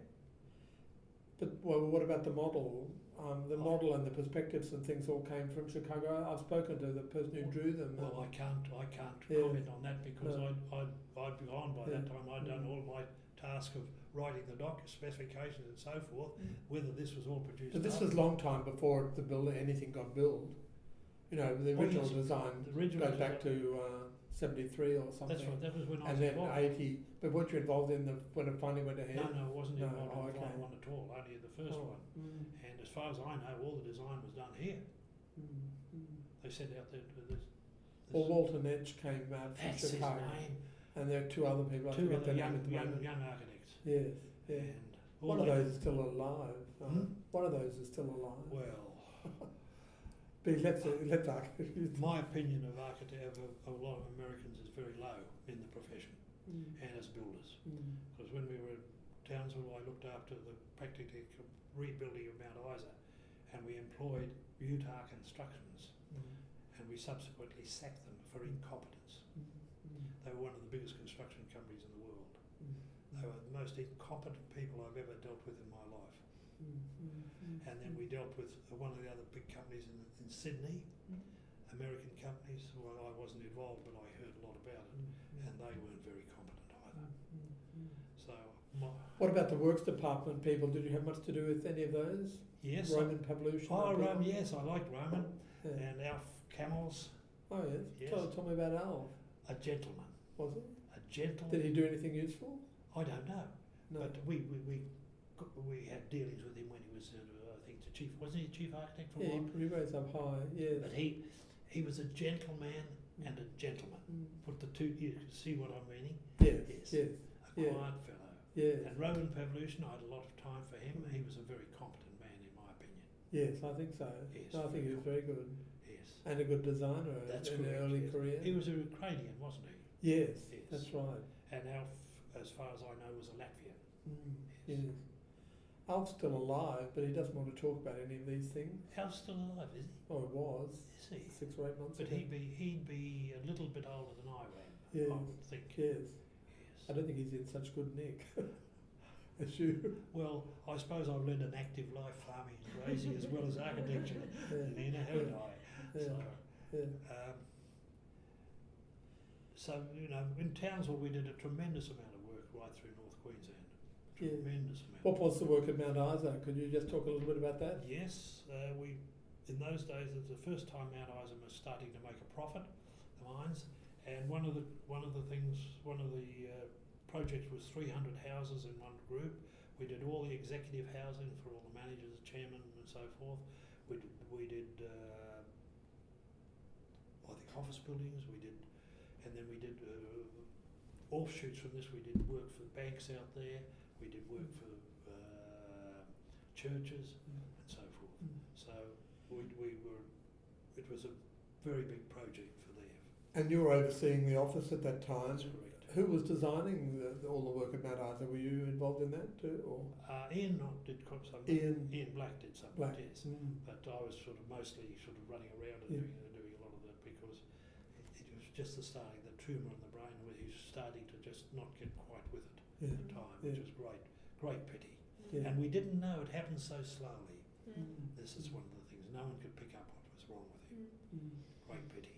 But well, what about the model? The model and the perspectives and things all came from Chicago. I've spoken to the person who drew them. Well, I can't Yeah. comment on that because No. I'd be gone by that Yeah. time. I'd done all my task of writing the specifications and so forth. Whether this was all produced. But this after. was a long time before the building anything got built. You know, the Oh, original yes. design The original goes back to 73 or something. That's right. That was when I And was then involved. 80. But weren't you involved in when it finally went ahead? No, I wasn't No, involved in the okay. final one at all. Only in the first Oh. one. And as far as I know, all the design was done here. They sent out this. Well, Walter Netsch came out from That's his Chicago. name. And there are two other people. I Two forget other their name young, at the young, moment. young architects. Yes, yeah. And all One of they- those is still alive. One of those is still alive. Well, But he left architecture. my opinion of architect of a lot of Americans is very low in the profession and as builders. Because when we were in Townsville, I looked after the practically rebuilding of Mount Isa, and we employed Utah Constructions, and we subsequently sacked them for incompetence. They were one of the biggest construction companies in the world. They were the most incompetent people I've ever dealt with in my life. And then we dealt with one of the other big companies in Sydney, American companies. Well, I wasn't involved, but I heard a lot about it, and they weren't very competent either. So, What about the works department people? Did you have much to do with any of those? yes. Roman Pavlusian? Oh, and people? Roman, yes, I liked Roman. Yeah. And Alf Camels, Oh, yes. Yes. Tell me about Alf. a gentleman. Was it? A gentleman. Did he do anything useful? I don't know. No. But we had dealings with him when he was, I think, the chief. Wasn't he chief architect for a Yeah, while? he raised up high. Yes. But he was a gentleman and a gentleman. Put the two. You see what I'm meaning? Yes. Yes. Yes. A Yeah. quiet fellow. Yes. And Roman Pavlusian, I had a lot of time for him. He was a very competent man, in my opinion. Yes, I think so. Yes, No, I think he was very good. Yes. And a good designer That's in correct, an early yes. career. He was a Ukrainian, wasn't he? Yes, Yes. that's right. And Alf, as far as I know, was a Latvian. Yes. Alf's still alive, but he doesn't want to talk about any of these things. Alf's still alive, is he? Oh, it was Is he? 6 or 8 months But ago. he'd be a little bit older than I am, Yes. I would think. Yes. Yes. I don't think he's in such good nick as you. Well, I suppose I've led an active life farming and grazing as well as architecture, Yeah. Nina, haven't I? Yeah. Yeah. So, you know, in Townsville we did a tremendous amount of work right through North Queensland. Yeah. Tremendous amount. What was the work at Mount Isa? Could you just talk a little bit about that? Yes, in those days it was the first time Mount Isa was starting to make a profit, the mines, and one of the projects was 300 houses in one group. We did all the executive housing for all the managers, chairmen, and so forth. We did I think office buildings. And then we did offshoots from this. We did work for banks out there. We did work for churches and so forth. So it was a very big project for them. And you were overseeing the office at that time. That's correct. Who was designing all the work at Mount Isa? Were you involved in that too? Or Ian did some. Ian Black did some. Black. Yes. But I was mostly running around and doing a lot of that because it was just the starting, the tumour in the brain where he was starting to just not get quite with it Yeah. at the time, which was great pity. Yeah. And we didn't know it happened so slowly. Mm. This is one of the things. No one could pick up what was wrong with him. Great pity.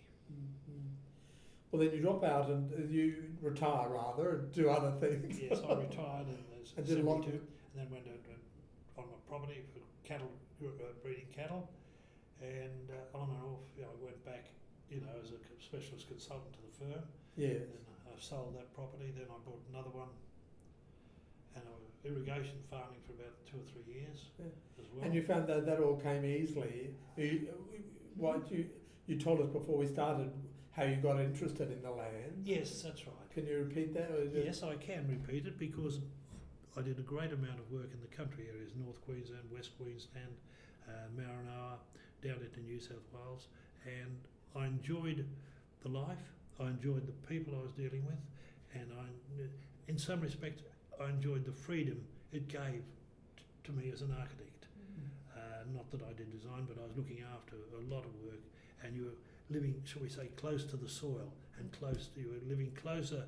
Well, then you drop out and you retire rather and do other things. Yes, I retired in I did a lot 72 and then went on my property for cattle, breeding cattle, and on and off, I went back, as a specialist consultant to the firm. Yes. Then I sold that property, then I bought another one, and I was irrigation farming for about 2 or 3 years as well. And you found that all came easily. You told us before we started how you got interested in the land. Yes, that's right. Can you repeat that? Or Yes, I can repeat it because I did a great amount of work in the country areas, North Queensland, West Queensland, Maranoa, down into New South Wales, and I enjoyed the life, I enjoyed the people I was dealing with, and in some respects I enjoyed the freedom it gave to me as an architect. Not that I did design, but I was looking after a lot of work, and you were living, shall we say, close to the soil, and you were living closer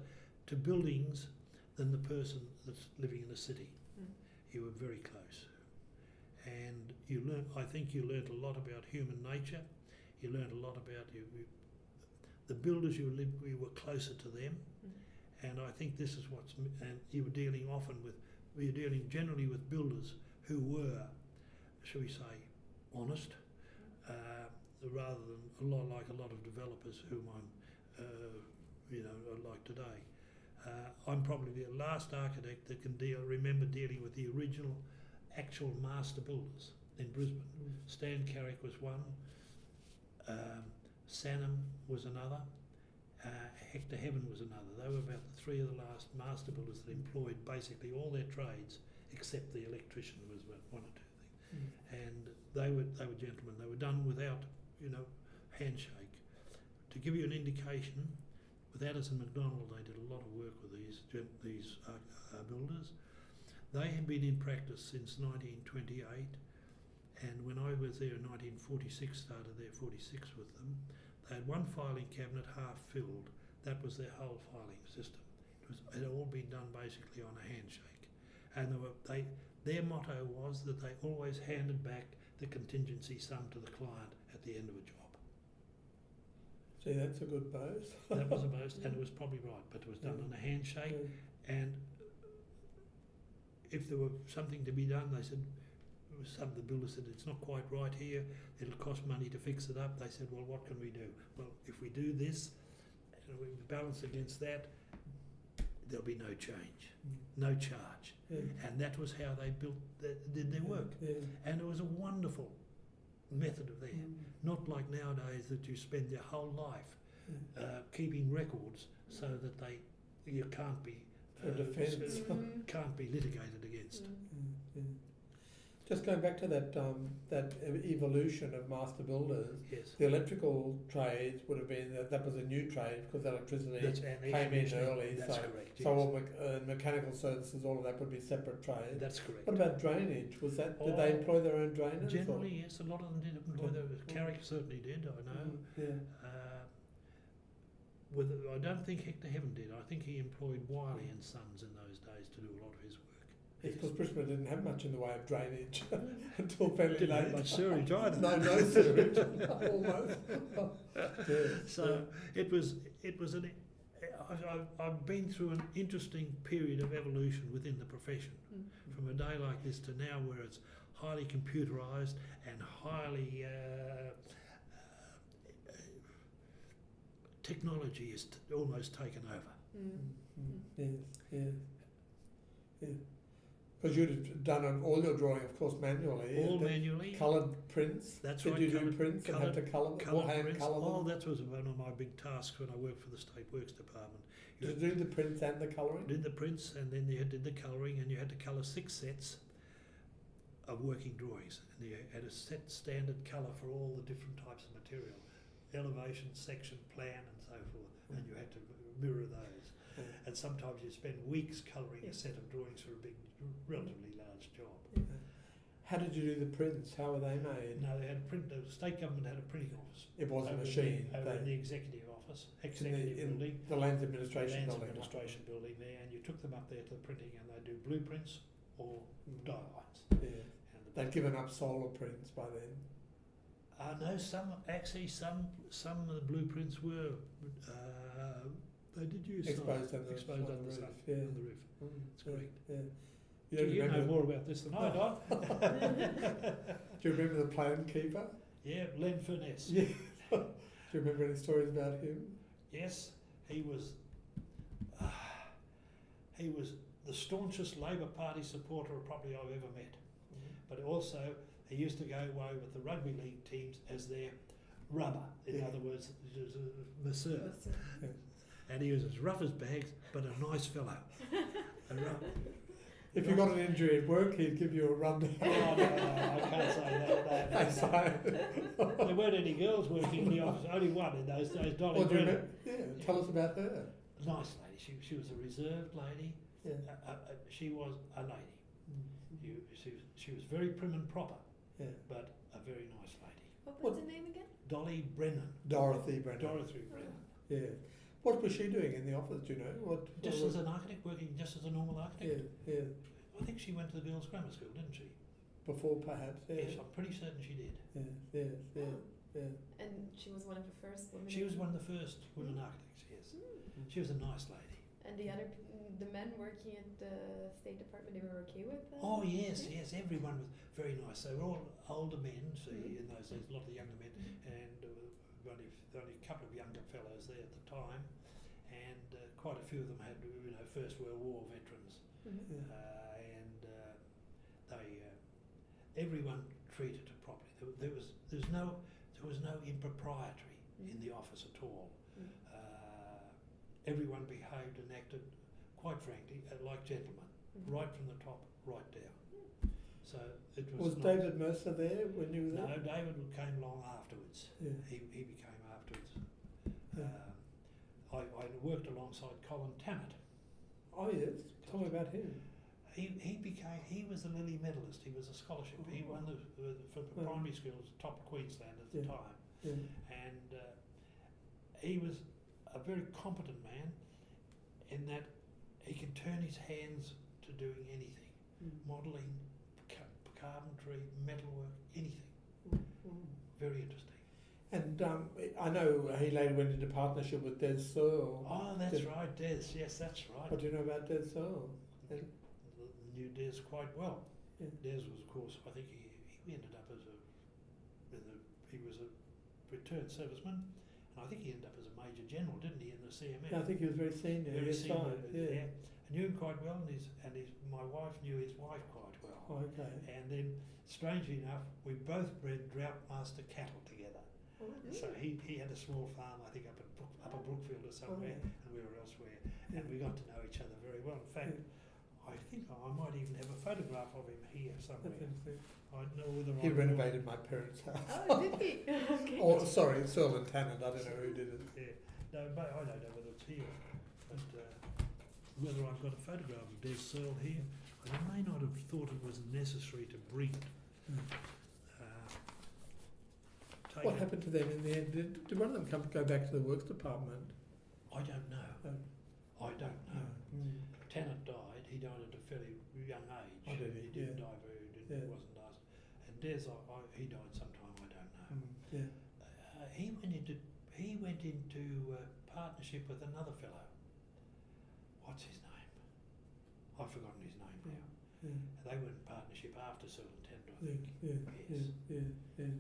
to buildings than the person that's living in the city. You were very close. and I think you learnt a lot about human nature. You learnt a lot about the builders you lived. We were closer to them, and I think this is and you were dealing generally with builders who were, shall we say, honest, rather than a lot of developers whom I'm, like today. I'm probably the last architect that can remember dealing with the original, actual master builders in Brisbane. Stan Carrick was one, Sanham was another, Hector Heaven was another. They were about the three of the last master builders that employed basically all their trades except the electrician was one or two things. And they were gentlemen. They were done without, handshake. To give you an indication, with Addison McDonald, they did a lot of work with these builders. They had been in practice since 1928, and when I was there in 1946, started there 46 with them, they had one filing cabinet half filled. That was their whole filing system. It had all been done basically on a handshake, and their motto was that they always handed back the contingency sum to the client at the end of a job. See, that's a good boast. That was a boast, and it was probably right, but it was done on a handshake. And if there were something to be done, they said, some of the builders said, it's not quite right here, it'll cost money to fix it up. They said, well, what can we do? Well, if we do this, and we balance against that, there'll be no change, no charge. And that was how they did their work. And it was a wonderful method of theirs. Not like nowadays that you spend your whole life keeping records so that you can't be can't be litigated against. Just going back to that evolution of master builders, Yes. the electrical trades would have been that was a new trade because electricity came in early. That's correct. So all mechanical services, all of that would be separate trades. That's correct. What about drainage? Was that did they employ their own drainers? Generally, yes. A lot of them did employ their. Carrick certainly did. I know. I don't think Hector Heaven did. I think he employed Wiley and Sons in those days to do a lot of his work. It's because Brisbane didn't have much in the way of drainage until fairly Didn't have late. much sewage either. No sewage, almost. So it was I've been through an interesting period of evolution within the profession, from a day like this to now where it's highly computerised and highly technology is almost taken over. Yes. Because you'd have done all your drawing, of course, manually. All manually. Coloured prints. That's Did right. you do prints and have to colour them or hand prints. colour them? Oh, that was one of my big tasks when I worked for the State Works Department. Did you do the prints and the colouring? Did the prints, and then you did the colouring, and you had to colour 6 sets of working drawings, and you had a set standard colour for all the different types of material, elevation, section, plan, and so forth, and you had to mirror those. And sometimes you spend weeks colouring a set of drawings for a big, relatively large job. How did you do the prints? How were they made? No, they had a print. The state government had a printing office. It was a over machine. In the executive office, in building. the Lands Administration building. Building there, and you took them up there to the printing, and they do blueprints or die lines. Yeah. They'd given up solar prints by then. No, some of the blueprints were. They did use exposed on the roof. On the roof. That's correct. Yeah. You know more about this than I do. Do you remember the plan keeper? Yeah, Len Furness. Yeah. Do you remember any stories about him? Yes, he was the staunchest Labor Party supporter probably I've ever met. But also, he used to go away with the rugby league teams as their rubber. In other words, he was a masseur. Yeah. And he was as rough as bags, but a nice fellow. If you got an injury at work, he'd give you a rundown. No, I can't say that. There weren't any girls working in the office, only one in those days, Dolly Brennan. Tell us about her. Nice lady. She was a reserved lady. Yeah. She was a lady. She was very prim and proper, but a very nice lady. What was the name again? Dolly Brennan. Dorothy Brennan. Dorothy Brennan. Yeah. What was she doing in the office, do you know? Just as an architect, working just as a normal architect. Yeah. I think she went to the girls' grammar school, didn't she? before, perhaps. Yeah. Yes, I'm pretty certain she did. Yeah. And she was one of the first women. She was one of the first women architects, yes. Mm. She was a nice lady. And the men working at the State Department, they were okay with that? Oh, yes, everyone was very nice. They were all older men, see, in those days, a lot of the younger men, and only a couple of younger fellows there at the time, and quite a few of them had, First World War veterans, Mm-hmm. everyone treated her properly. There was no impropriety in the office at all. Everyone behaved and acted, quite frankly, like gentlemen, right from the top, right down. So it was. Was David Mercer there when you were there? No, David came along afterwards. Yeah. He became afterwards. I worked alongside Colin Tannett. Oh yes, tell me about him. He was a Lily medalist. He was a scholarship. He won for the primary schools, top of Queensland at the time. Yeah. And he was a very competent man in that he could turn his hands to doing anything. Modelling, carpentry, metalwork, anything. Very interesting. And I know he later went into partnership with Des Searle. Oh, that's right, Des. Yes, that's right. What do you know about Des Searle? Knew Des quite well. Yeah. Des was, of course, I think he ended up as he was a returned serviceman, and I think he ended up as a Major General, didn't he, in the CMF? Yeah, I think he was very senior. Very senior. Yeah. I knew him quite well, and my wife knew his wife quite well. Oh, okay. And then, strangely enough, we both bred Droughtmaster cattle together. Oh, really? So he had a small farm, I think, up at Upper Brookfield or somewhere, and we were elsewhere, and we got to know each other very well. In fact, I think I might even have a photograph of him here somewhere. I don't know whether He renovated my parents' house. Oh, did he? Okay. Oh, sorry, Searle and Tannant. I don't know who did it. Yeah. No, but I don't know whether it's here, but whether I've got a photograph of Des Searle here, I may not have thought it was necessary to bring it. What happened to them in the end? Did one of them go back to the works department? I don't know. I don't know. Tannant died. He died at a fairly young age. Oh, did he? He didn't die very. Wasn't last. And Des, he died sometime. I don't know. He went into partnership with another fellow. What's his name? I've forgotten his name now. They were in partnership after Searle and Tannant, I think. Yeah. And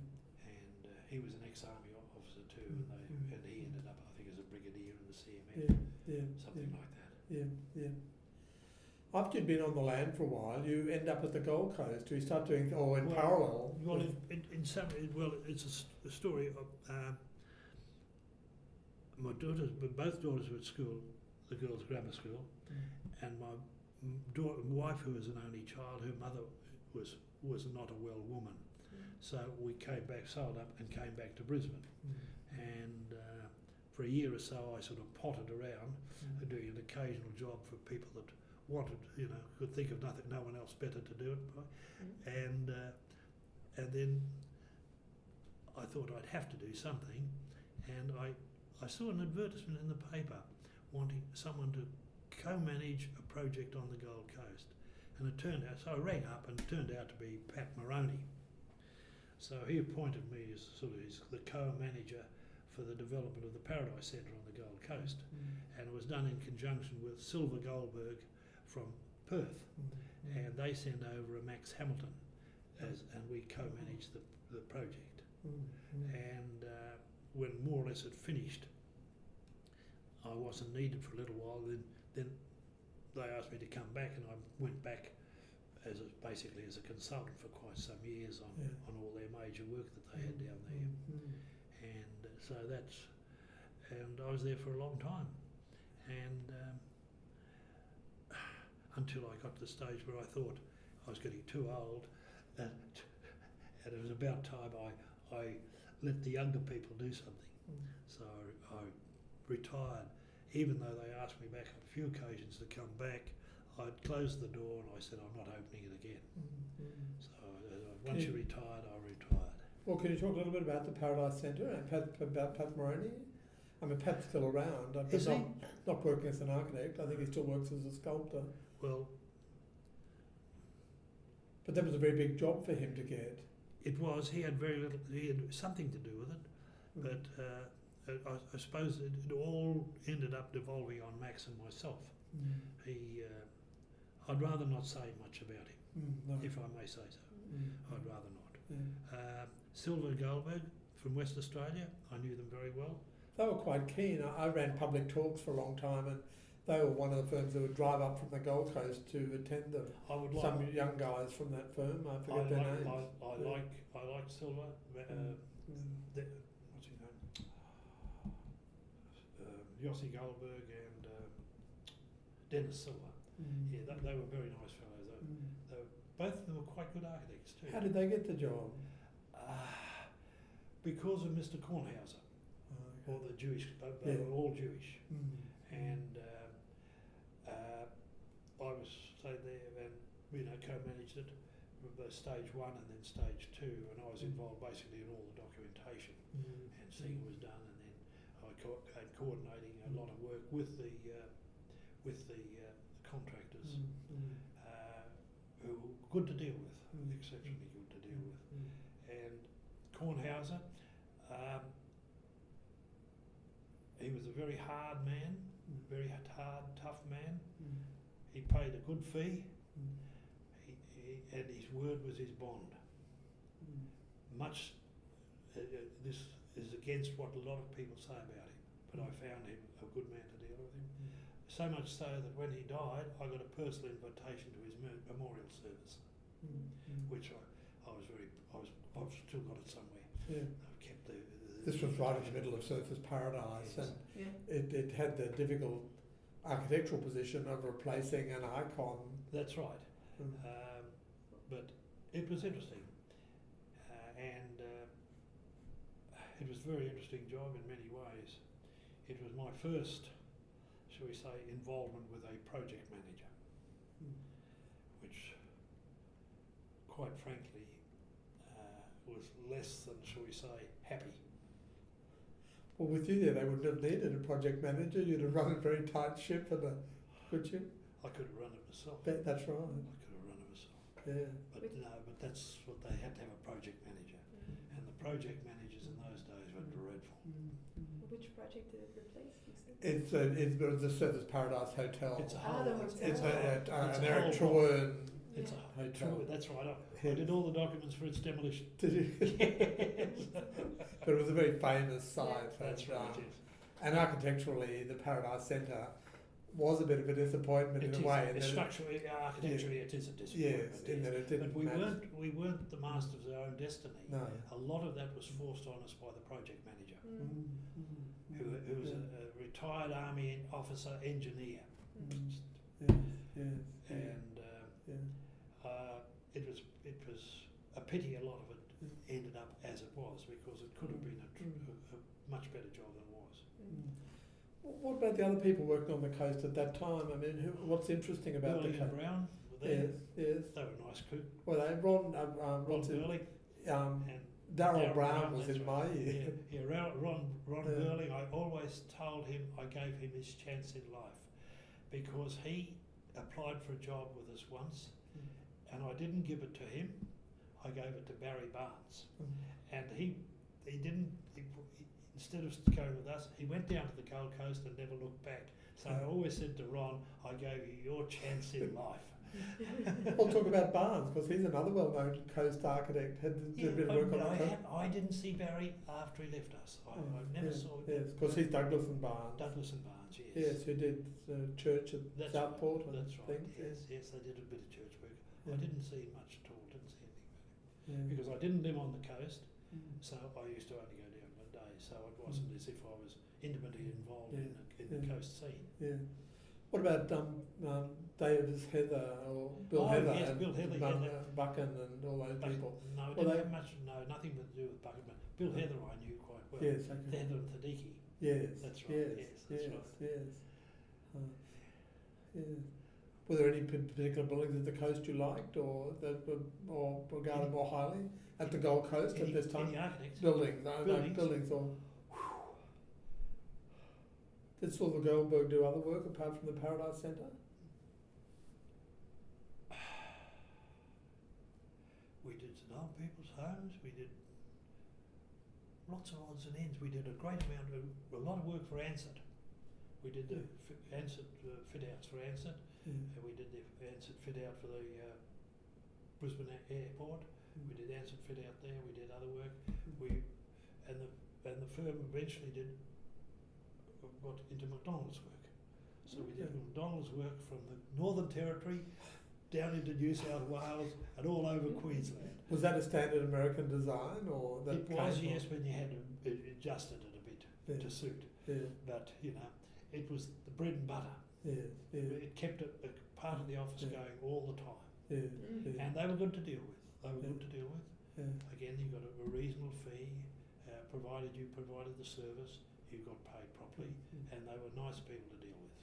he was an ex-army officer too, and he ended up, I think, as a brigadier in the CMF, something like that. Yeah. After you'd been on the land for a while, you end up at the Gold Coast. Do you start doing, parallel? Well, in some, it's a story of my daughters, both daughters were at school, the girls' grammar school, and my wife, who was an only child, her mother was not a well woman. So we came back, sold up and came back to Brisbane. And for a year or so I sort of potted around doing an occasional job for people that wanted, could think of no one else better to do it. And then I thought I'd have to do something, and I saw an advertisement in the paper wanting someone to co-manage a project on the Gold Coast. And it turned out, so I rang up and it turned out to be Pat Moroney. So he appointed me as the co-manager for the development of the Paradise Centre on the Gold Coast, and it was done in conjunction with Silver Goldberg from Perth, and they sent over a Max Hamilton, and we co-managed the project. And when more or less it finished, I wasn't needed for a little while. Then they asked me to come back, and I went back basically as a consultant for quite some years on all their major work that they had down there. And so and I was there for a long time, and until I got to the stage where I thought I was getting too old, and it was about time I let the younger people do something. So I retired, even though they asked me back on a few occasions to come back. I'd closed the door and I said, I'm not opening it again. So once you retired, I retired. Well, can you talk a little bit about the Paradise Centre and about Pat Moroney? I mean, Pat's still around, but not working as an architect. I think he still works as a sculptor. Well, But that was a very big job for him to get. It was. He had very little. He had something to do with it, but I suppose it all ended up devolving on Max and myself. I'd rather not say much about him, No. if I may say so. I'd rather not. Yeah. Silver and Goldberg from West Australia, I knew them very well. They were quite keen. I ran public talks for a long time, and they were one of the firms that would drive up from the Gold Coast to attend them. I would Some like. young guys from that firm, I I forget their names. I like Silver. What's his name? Yossi Goldberg and Dennis Silver. Yeah, they were very nice fellows. Both of them were quite good architects too. How did they get the job? Because of Mr. Kornhauser, or the Jewish. They were all Jewish, and I was stayed there and co-managed it, stage 1 and then stage 2, and I was involved basically in all the documentation and seeing it was done, and then I had coordinating a lot of work with the contractors, who were good to deal with, exceptionally good to deal with. And Kornhauser, he was a very hard man, very hard, tough man. He paid a good fee, and his word was his bond. Much this is against what a lot of people say about him, but I found him a good man to deal with him. So much so that when he died, I got a personal invitation to his memorial service, which I've still got it somewhere. Yeah. I've kept the This was right in the middle of Surfers Paradise, Yes. and it had the difficult architectural position of replacing an icon. That's right. But it was interesting, and it was a very interesting job in many ways. It was my first, shall we say, involvement with a project manager, which, quite frankly, was less than, shall we say, happy. Well, with you there, they wouldn't have needed a project manager. You'd have run a very tight ship, could you? I could have run it myself. That's right. I could have run it myself. Yeah. But that's what they had to have, a project manager. And the project managers in those days were dreadful. Which project did it replace, you said? It's the Surfers Paradise Hotel. It's a the whole. hotel. It's It's an a Eric whole Truan It's a hotel. true. That's right. I did all the documents for its demolition. Did you? Yes. But it was a very famous site. That's and, right. Yes. And architecturally, the Paradise Centre was a bit of a disappointment It in is, a way. structurally, architecturally, it is a disappointment. Yes, in that it didn't But match. we weren't the masters of our own destiny. No. A lot of that was forced on us by the project manager, who was a retired army officer engineer, and it was a pity a lot of it ended up as it was, because it could have been a much better job than it was. What about the other people working on the coast at that time? I mean, what's interesting about Burley the and coast? Brown were there. Yes. They were a nice crew. Well, Ron Burley and and Darryl Brown was that's in right. my year. Ron Yeah. Burley, I always told him I gave him his chance in life, because he applied for a job with us once, and I didn't give it to him. I gave it to Barry Barnes, and he didn't. Instead of going with us, he went down to the Gold Coast and never looked back. So I always said to Ron, I gave you your chance in life. We'll talk about Barnes, because he's another well-known coast architect. Did a bit of work on the coast. I didn't see Barry after he left us. I never saw him. Yes, because he's Douglas and Barnes. Douglas and Barnes, yes. Yes, who did the church at That's Southport right. and That's right. things. Yes, they did a bit of church work. Yeah. I didn't see much at all. Didn't see anything about Yeah. it, because I didn't live on the coast, so I used to only go down for a day. So it wasn't as if I was intimately involved in the coast scene. Yeah. What about Davis Heather or Bill Oh, Heather? yes, and Bill Heather, Buchan and all those people. No, it Well, didn't have much. No, nothing to do with Buchan. But Bill Heather, I knew quite well. Yes, okay. Heather and Thadiki. Yes. That's right. Yes, that's yes, right. yes. Yeah. Were there any particular buildings at the coast you liked, or that were or regarded more highly at the Gold Coast at this time? Any architects? Buildings, buildings or. Did Silver Goldberg do other work apart from the Paradise Centre? we did St Old People's Homes, we did lots of odds and ends. We did a great amount of, a lot of work for Ansett. We did the Ansett fit outs for Ansett. We did the Ansett fit out for the Brisbane Airport. We did Ansett fit out there. We did other work. And the firm eventually got into McDonald's work. So we did McDonald's work from the Northern Territory down into New South Wales and all over Queensland. Was that a standard American design, or that It was, yes, when you had to adjusted it a bit to suit. But it was the bread and butter. It kept a part of the office going all the time. And they were good to deal with. Again, you got a reasonable fee, provided you provided the service, you got paid properly, and they were nice people to deal with.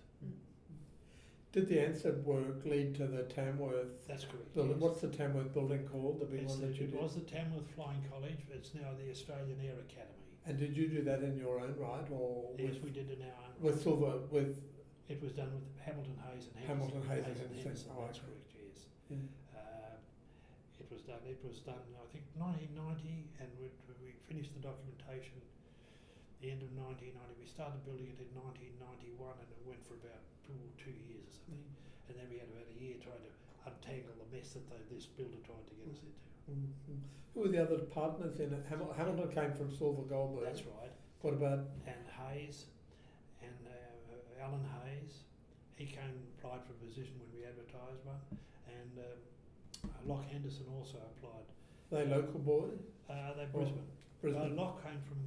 Did the Ansett work lead to the Tamworth? That's correct. Building? Yes. What's the Tamworth building called? The big one that you did? It was the Tamworth Flying College. It's now the Australian Air Academy. And did you do that in your own right, or yes, we did in our own right. With Silver with? It was done with Hamilton Hayes and Hamilton Hayes and Henderson. Oh, that's correct. Yes. It was done. I think 1990, and we finished the documentation. The end of 1990. We started building it in 1991, and it went for about 2 years or something. And then we had about a year trying to untangle the mess that this builder tried to get us into. Who were the other partners in it? Hamilton came from Silver Goldberg. That's right. What about? And Hayes, and Alan Hayes. He came and applied for a position when we advertised one. And Locke Henderson also applied. They local boy? They're Brisbane. Brisbane. Locke came from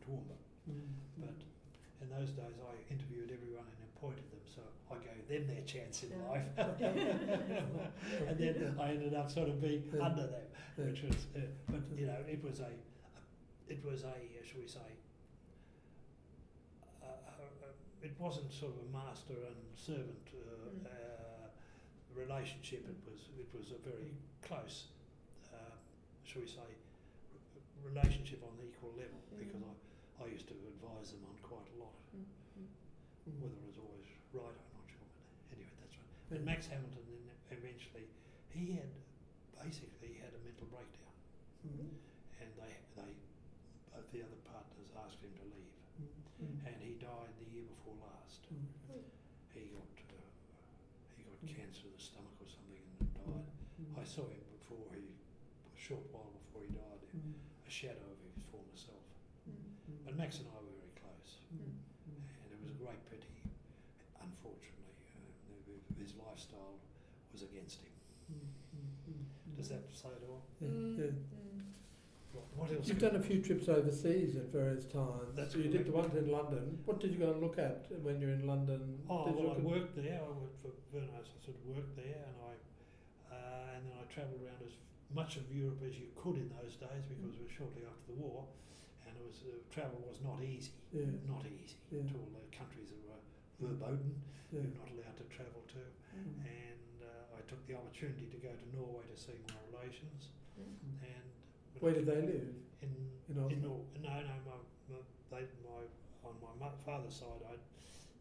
Toowoomba. But in those days I interviewed everyone and appointed them, so I gave them their chance in life. And then I ended up sort of being under them, which was, but it was a shall we say, it wasn't sort of a master and servant relationship. It was a very close, shall we say, relationship on the equal level, because I used to advise them on quite a lot. Whether it was always right, I'm not sure, but anyway, that's right. But Max Hamilton then eventually, he had a mental breakdown, and both the other partners asked him to leave, and he died the year before last. He got cancer of the stomach or something and died. I saw him a short while before he died, a shadow of his former self. But Max and I were very close, and it was a great pity. Unfortunately, his lifestyle was against him. Does that say it all? What else? You've done a few trips overseas at various times. That's you did the one in London. What did you go and look at when you're in London? I worked there. I worked for Vernos. I sort of worked there, and then I travelled around as much of Europe as you could in those days, because it was shortly after the war, and it was travel was not easy. Not easy to all the countries that were verboten. You're not allowed to travel to, and I took the opportunity to go to Norway to see my relations. And where did they live? In Oslo? On my father's side,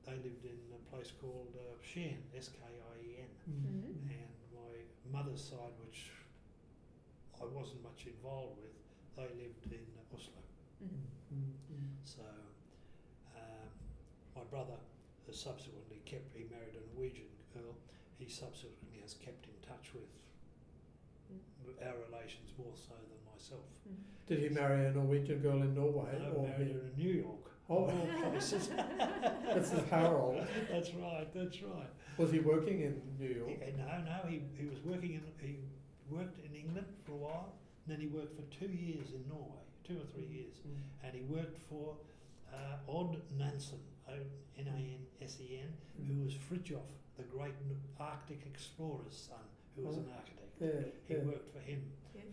they lived in a place called Skien, Skien, and my mother's side, which I wasn't much involved with, they lived in Oslo. So my brother has subsequently he married a Norwegian girl. He subsequently has kept in touch with our relations more so than myself. Did he marry a Norwegian girl in Norway? No, or married her in New York. Oh, places. This is Harold. That's right. Was he working in New York? No. He was working he worked in England for a while, and then he worked for 2 years in Norway, 2 or 3 years, and he worked for Odd Nansen, Nansen, who was Fridtjof, the great Arctic explorer's son, who was an architect. He worked for him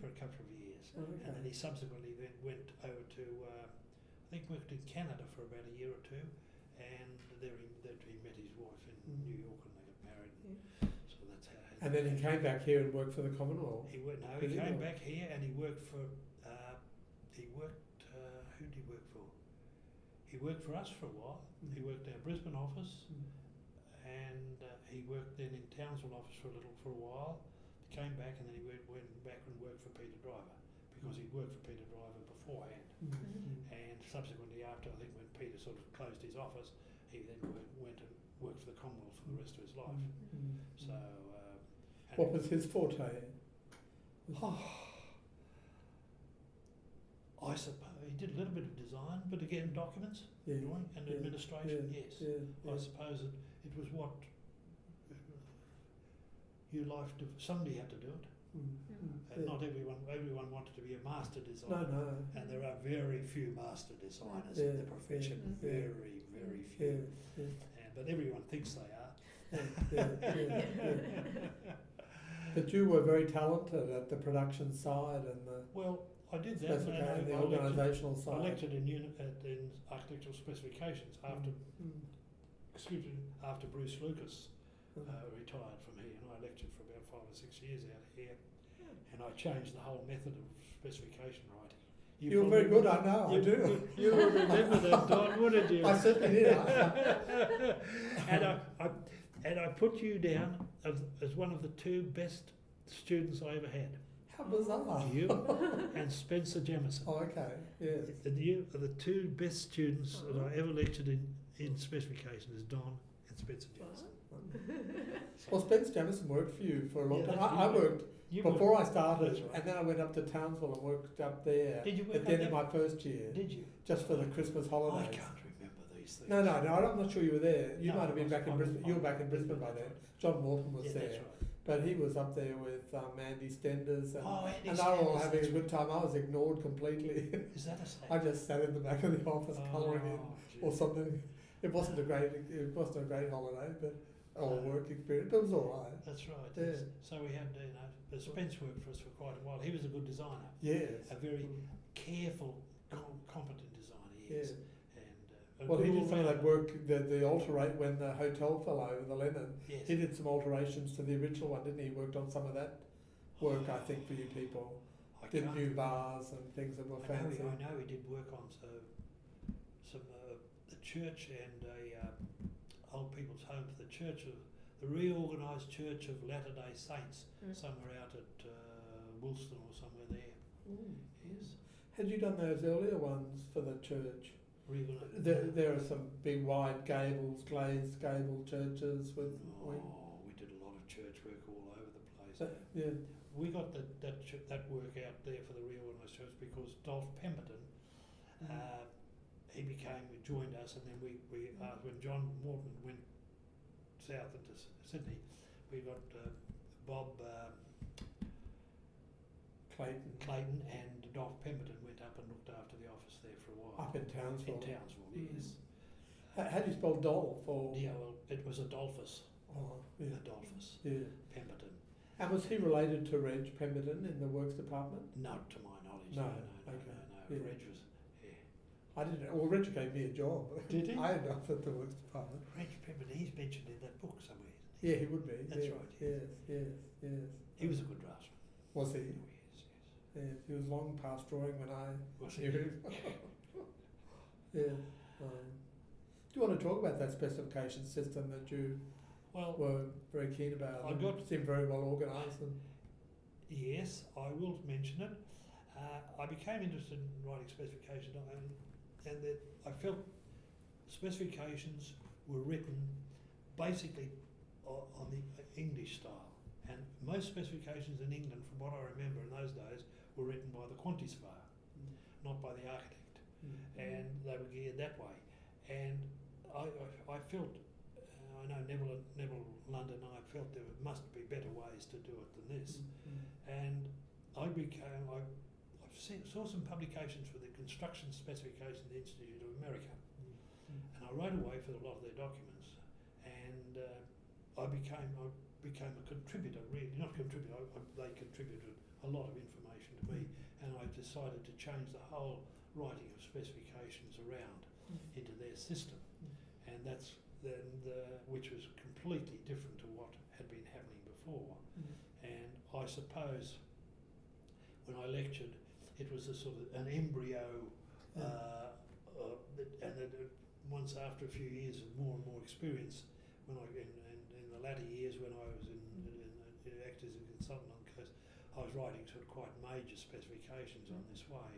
for a couple of years, and then he subsequently then went over to, I think worked in Canada for about a year or two, and there he met his wife in New York, and they got married. So that's how. And then he came back here and worked for the Commonwealth. He came back here and he worked for. Who did he work for? He worked for us for a while. He worked our Brisbane office, and he worked then in Townsville office for a while. Came back, and then he went back and because he'd worked for Peter Driver beforehand. And subsequently after, I think when Peter sort of closed his office, he then went and worked for the Commonwealth for the rest of his life. So... and What was his forte? I suppose he did a little bit of design, but again, documents, drawing and administration, yes. I suppose it was what you liked to, somebody had to do it. And not everyone wanted to be a master designer. No. And there are very few master designers in the profession, very, very few. But everyone thinks they are. But you were very talented at the production side and the Well, I did that, and the I organisational I side. lectured in architectural specifications after, after Bruce Lucas retired from here, and I lectured for about 5 or 6 years out here, and I changed the whole method of specification writing. You were very good, I know, I do. You would remember that, Don, wouldn't you? I certainly did. And I put you down as one of the 2 best students I ever had. How bizarre. You and Spencer Jamison. Oh, okay, yes. You are the 2 best students that I ever lectured in specifications, Don and Spencer Jamison. Well, Spence Jamison worked for you for a long Yeah, time. I worked You before were- I started, that's right. and then I went up to Townsville and worked up there Did you work at up the end there? of my first year, Did you? just for the Christmas I holidays. can't remember these things. No, I'm not sure you were there. You No, might have been back in I was- Brisbane. You were back in Brisbane by then. John Morton was Yeah, there. that's right. But he was up there with Andy Stenders, and, Oh, Andy and they were all Stenders, having a that's good time. I was ignored completely. Is that a shame? I just sat in the back of the office colouring in gee. or something. It wasn't a great holiday, but or work experience. But it was all right. That's right. Yeah. Yes. So we had, Spence worked for us for quite a while. He was a good designer, Yes. a very careful, competent designer. Yes. Yeah. And Well, he did some of that all-round- work, the alterate when the hotel fell over, the Lennon. Yes. He did some alterations to the original one, didn't he? He worked on some of that work, I think, for you people. I Did can't new remember. bars and things that were I fancy. know he did work on some the church and a old people's home for the church of the reorganised Church of Latter-day Saints, somewhere out at Woolston or somewhere there. Yes, Had you done those earlier ones for the church? reorganised. There are some big wide gables, glazed gable churches with. Oh, we did a lot of church work all over the place. Yeah. We got that work out there for the reorganised church because Dolph Pemberton, he joined us, and then we when John Morton went south into Sydney, we got Bob Clayton and Dolph Pemberton went up and looked after the office there for a while. Up in Townsville. In Townsville, yes. How do you spell Dolph? Or? It was Adolphus. Oh, yeah. Adolphus Yeah. Pemberton. And was he related to Reg Pemberton in the works department? Not to my knowledge. No. No. Yeah. Reg was, yeah. I didn't know. Well, Reg gave me a job. Did he? I ended up at the works department. Reg Pemberton, he's mentioned in that book somewhere, isn't Yeah, he would be. That's yeah. right, Yes. he? He was a good draftsman. Was he? Oh, yes. Yes. He was long past drawing when I Was he? knew him. Yeah. Do you want to talk about that specification system that you Well, were very keen about? I and got- seemed very well organised. And yes, I will mention it. I became interested in writing specifications, and that I felt specifications were written basically on the English style, and most specifications in England, from what I remember in those days, were written by the quantispar, not by the architect, and they were geared that way. And I felt, I know Neville London and I felt there must be better ways to do it than this. And I saw some publications for the Construction Specification Institute of America, and I wrote away for a lot of their documents, and I became a contributor, really, not contributor, they contributed a lot of information to me, and I decided to change the whole writing of specifications around into their system, and that's which was completely different to what had been happening before. And I suppose when I lectured, it was a sort of an embryo, and that once after a few years of more and more experience, when I in the latter years when I was in acted as a consultant on the coast, I was writing sort of quite major specifications on this way,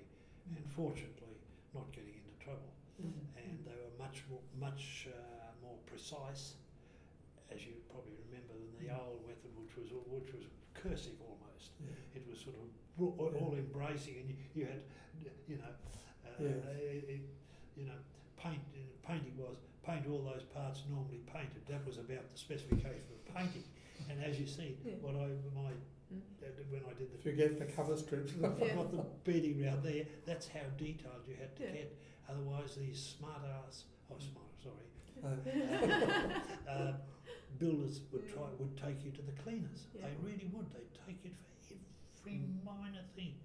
and fortunately not getting into trouble. And they were much more precise, as you probably remember, than the old method, which was cursive almost. It was sort of all embracing, and you had, painting was paint all those parts normally painted. That was about the specification of painting. And as you see, when I did the Forget the cover strips. I got the beading round there. That's how detailed you had to get. Otherwise, these builders would take you to the cleaners. They really would. They'd take you for every minor thing.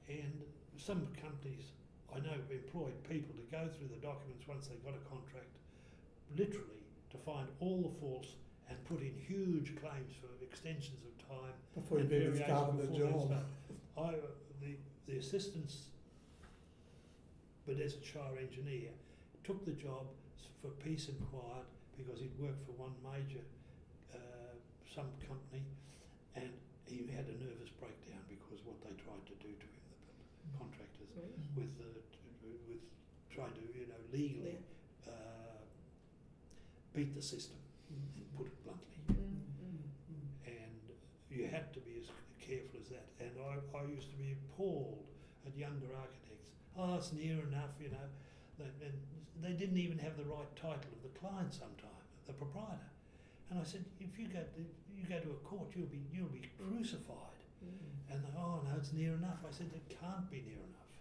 And some companies, I know, employed people to go through the documents once they got a contract, literally to find all the faults and put in huge claims for extensions of time Before you even started the job. The assistants, but as a Shire engineer, took the job for peace and quiet because he'd worked for one major some company, and he had a nervous breakdown because what they tried to do to him, the contractors, with trying to legally beat the system, put it bluntly. And you had to be as careful as that. And I used to be appalled at younger architects. Oh, it's near enough, And they didn't even have the right title of the client sometimes, the proprietor. And I said, if you go to a court, you'll be crucified. And they, oh no, it's near enough. I said, it can't be near enough.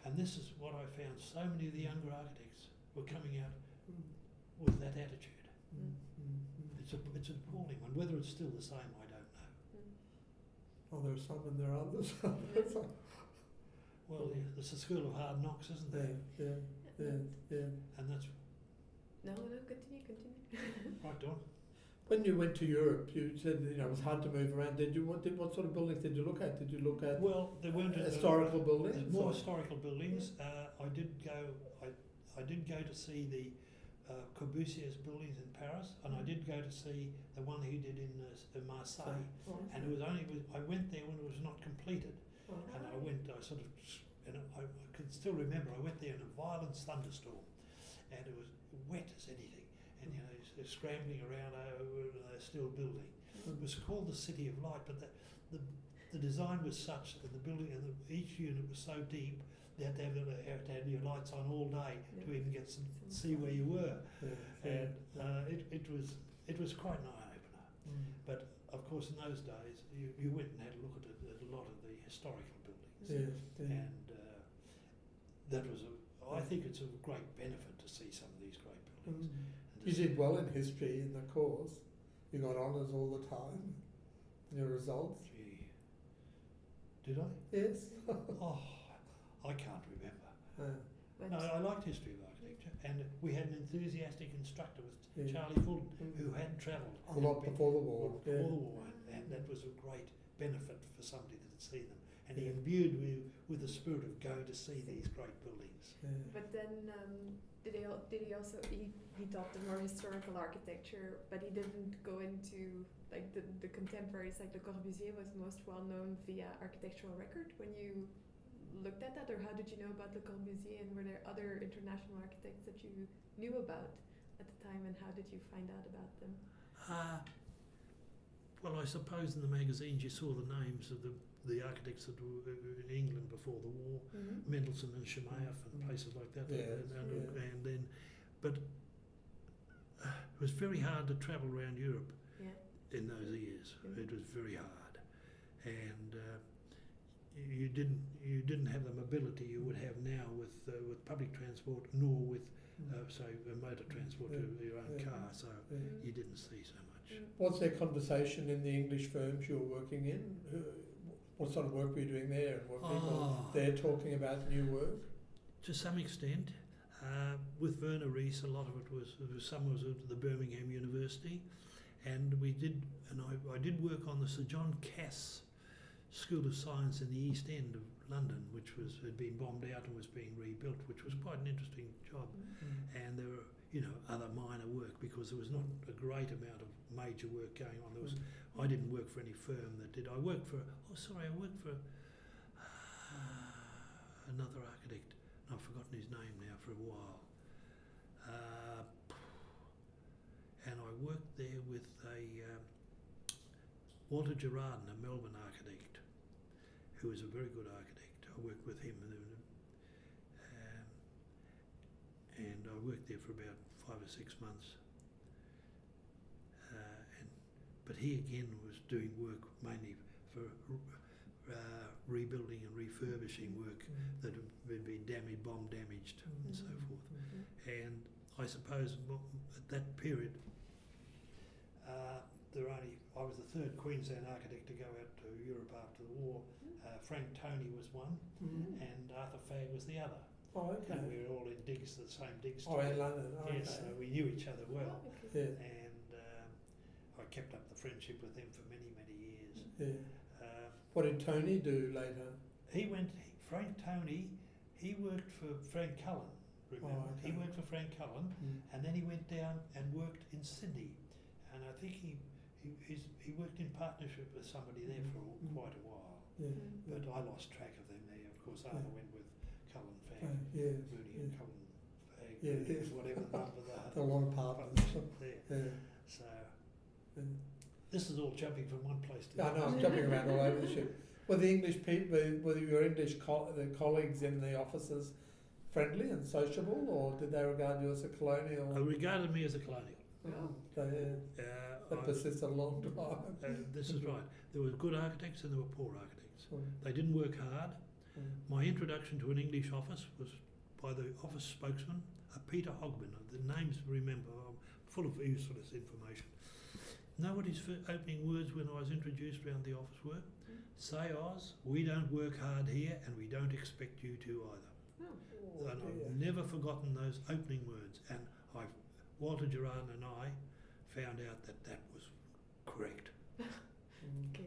And this is what I found. So many of the younger architects were coming out with that attitude. It's an appalling one. Whether it's still the same, I don't know. Oh, there are some and there are others. Well, it's a school of hard knocks, isn't there? Yeah. And that's No, continue. right, Don. When you went to Europe, you said it was hard to move around. What sort of buildings did you look at? Did you look at There weren't historical buildings? More historical buildings. I did go to see the Corbusier's buildings in Paris, and I did go to see the one he did in Marseille. And I went there when it was not completed, and I can still remember. I went there in a violent thunderstorm, and it was wet as anything, and scrambling around over a still building. It was called the City of Light, but the design was such that the building and each unit was so deep. They had to have your lights on all day to even see where you were, and it was quite an eye opener. But of course, in those days, you went and had a look at a lot of the historical buildings, and that was I think it's a great benefit to see some of these great buildings. You did well in history in the course. You got honours all the time. Your results. Gee, did I? Yes. I can't remember. But No, I liked history of architecture, and we had an enthusiastic instructor with Charlie Fulton who had travelled A lot before the war. before the war, and that was a great benefit for somebody that had seen them. And he imbued me with the spirit of going to see these great buildings. But then, did he also he taught the more historical architecture, but he didn't go into like the contemporaries. Like Le Corbusier was most well known via architectural record. When you looked at that, or how did you know about Le Corbusier, and were there other international architects that you knew about at the time, and how did you find out about them? Well, I suppose in the magazines you saw the names of the architects that were in England before the war, Mendelssohn and Shemaev and places like that. And then, but it was very hard to travel around Europe in those years. It was very hard, and you didn't have the mobility you would have now with public transport, nor with say a motor transport, your own car. So you didn't see so much. Was there conversation in the English firms you were working in? What sort of work were you doing there? And were people there talking about new work? To some extent. With Werner Ries, a lot of it was some was at the Birmingham University, and I did work on the Sir John Cass School of Science in the East End of London, which had been bombed out and was being rebuilt, which was quite an interesting job. And there were other minor work because there was not a great amount of major work going on. There was I didn't work for any firm that did. I worked for another architect. I've forgotten his name now for a while. And I worked there with Walter Gerardin, a Melbourne architect, who was a very good architect. I worked with him, and I worked there for about 5 or 6 months. But he again was doing work mainly for rebuilding and refurbishing work that had been bomb damaged and so forth. And I suppose at that period, I was the third Queensland architect to go out to Europe after the war. Frank Tony was one, and Arthur Fagg was the other. Oh, okay. And we were all in digs, the same digs. Oh, in London. Oh, yes, okay. so we knew each other well. Oh, okay. Yeah. And I kept up the friendship with him for many, many years. Yeah. What did Tony do later? Frank Tony, he worked for Frank Cullen, remember? Oh, okay. He worked for Frank Cullen, and then he went down and worked in Sydney. And I think he worked in partnership with somebody there for quite a while. Yeah. But I lost track of them there. Of course, Arthur went with Cullen Fagg, Yeah. Mooney and Cullen Fagg, Yeah. whatever the number There are a lot of partners. there. Yeah. So Yeah. this is all jumping from one place to I know, I'm jumping around all over the ship. Were the English people, were your English the colleagues in the offices friendly and sociable, or did they regard you as a colonial? They regarded me as a colonial. That persisted a long time. This is right. There were good architects and there were poor architects. Mm. They didn't work hard. Mm. My introduction to an English office was by the office spokesman, Peter Hogman. The names remember, I'm full of useless information. Know what his opening words when I was introduced around the office were? Say, Oz, we don't work hard here and we don't expect you to either. Oh, And dear. I've never forgotten those opening words. And Walter Gerardin and I found out that was correct. Okay.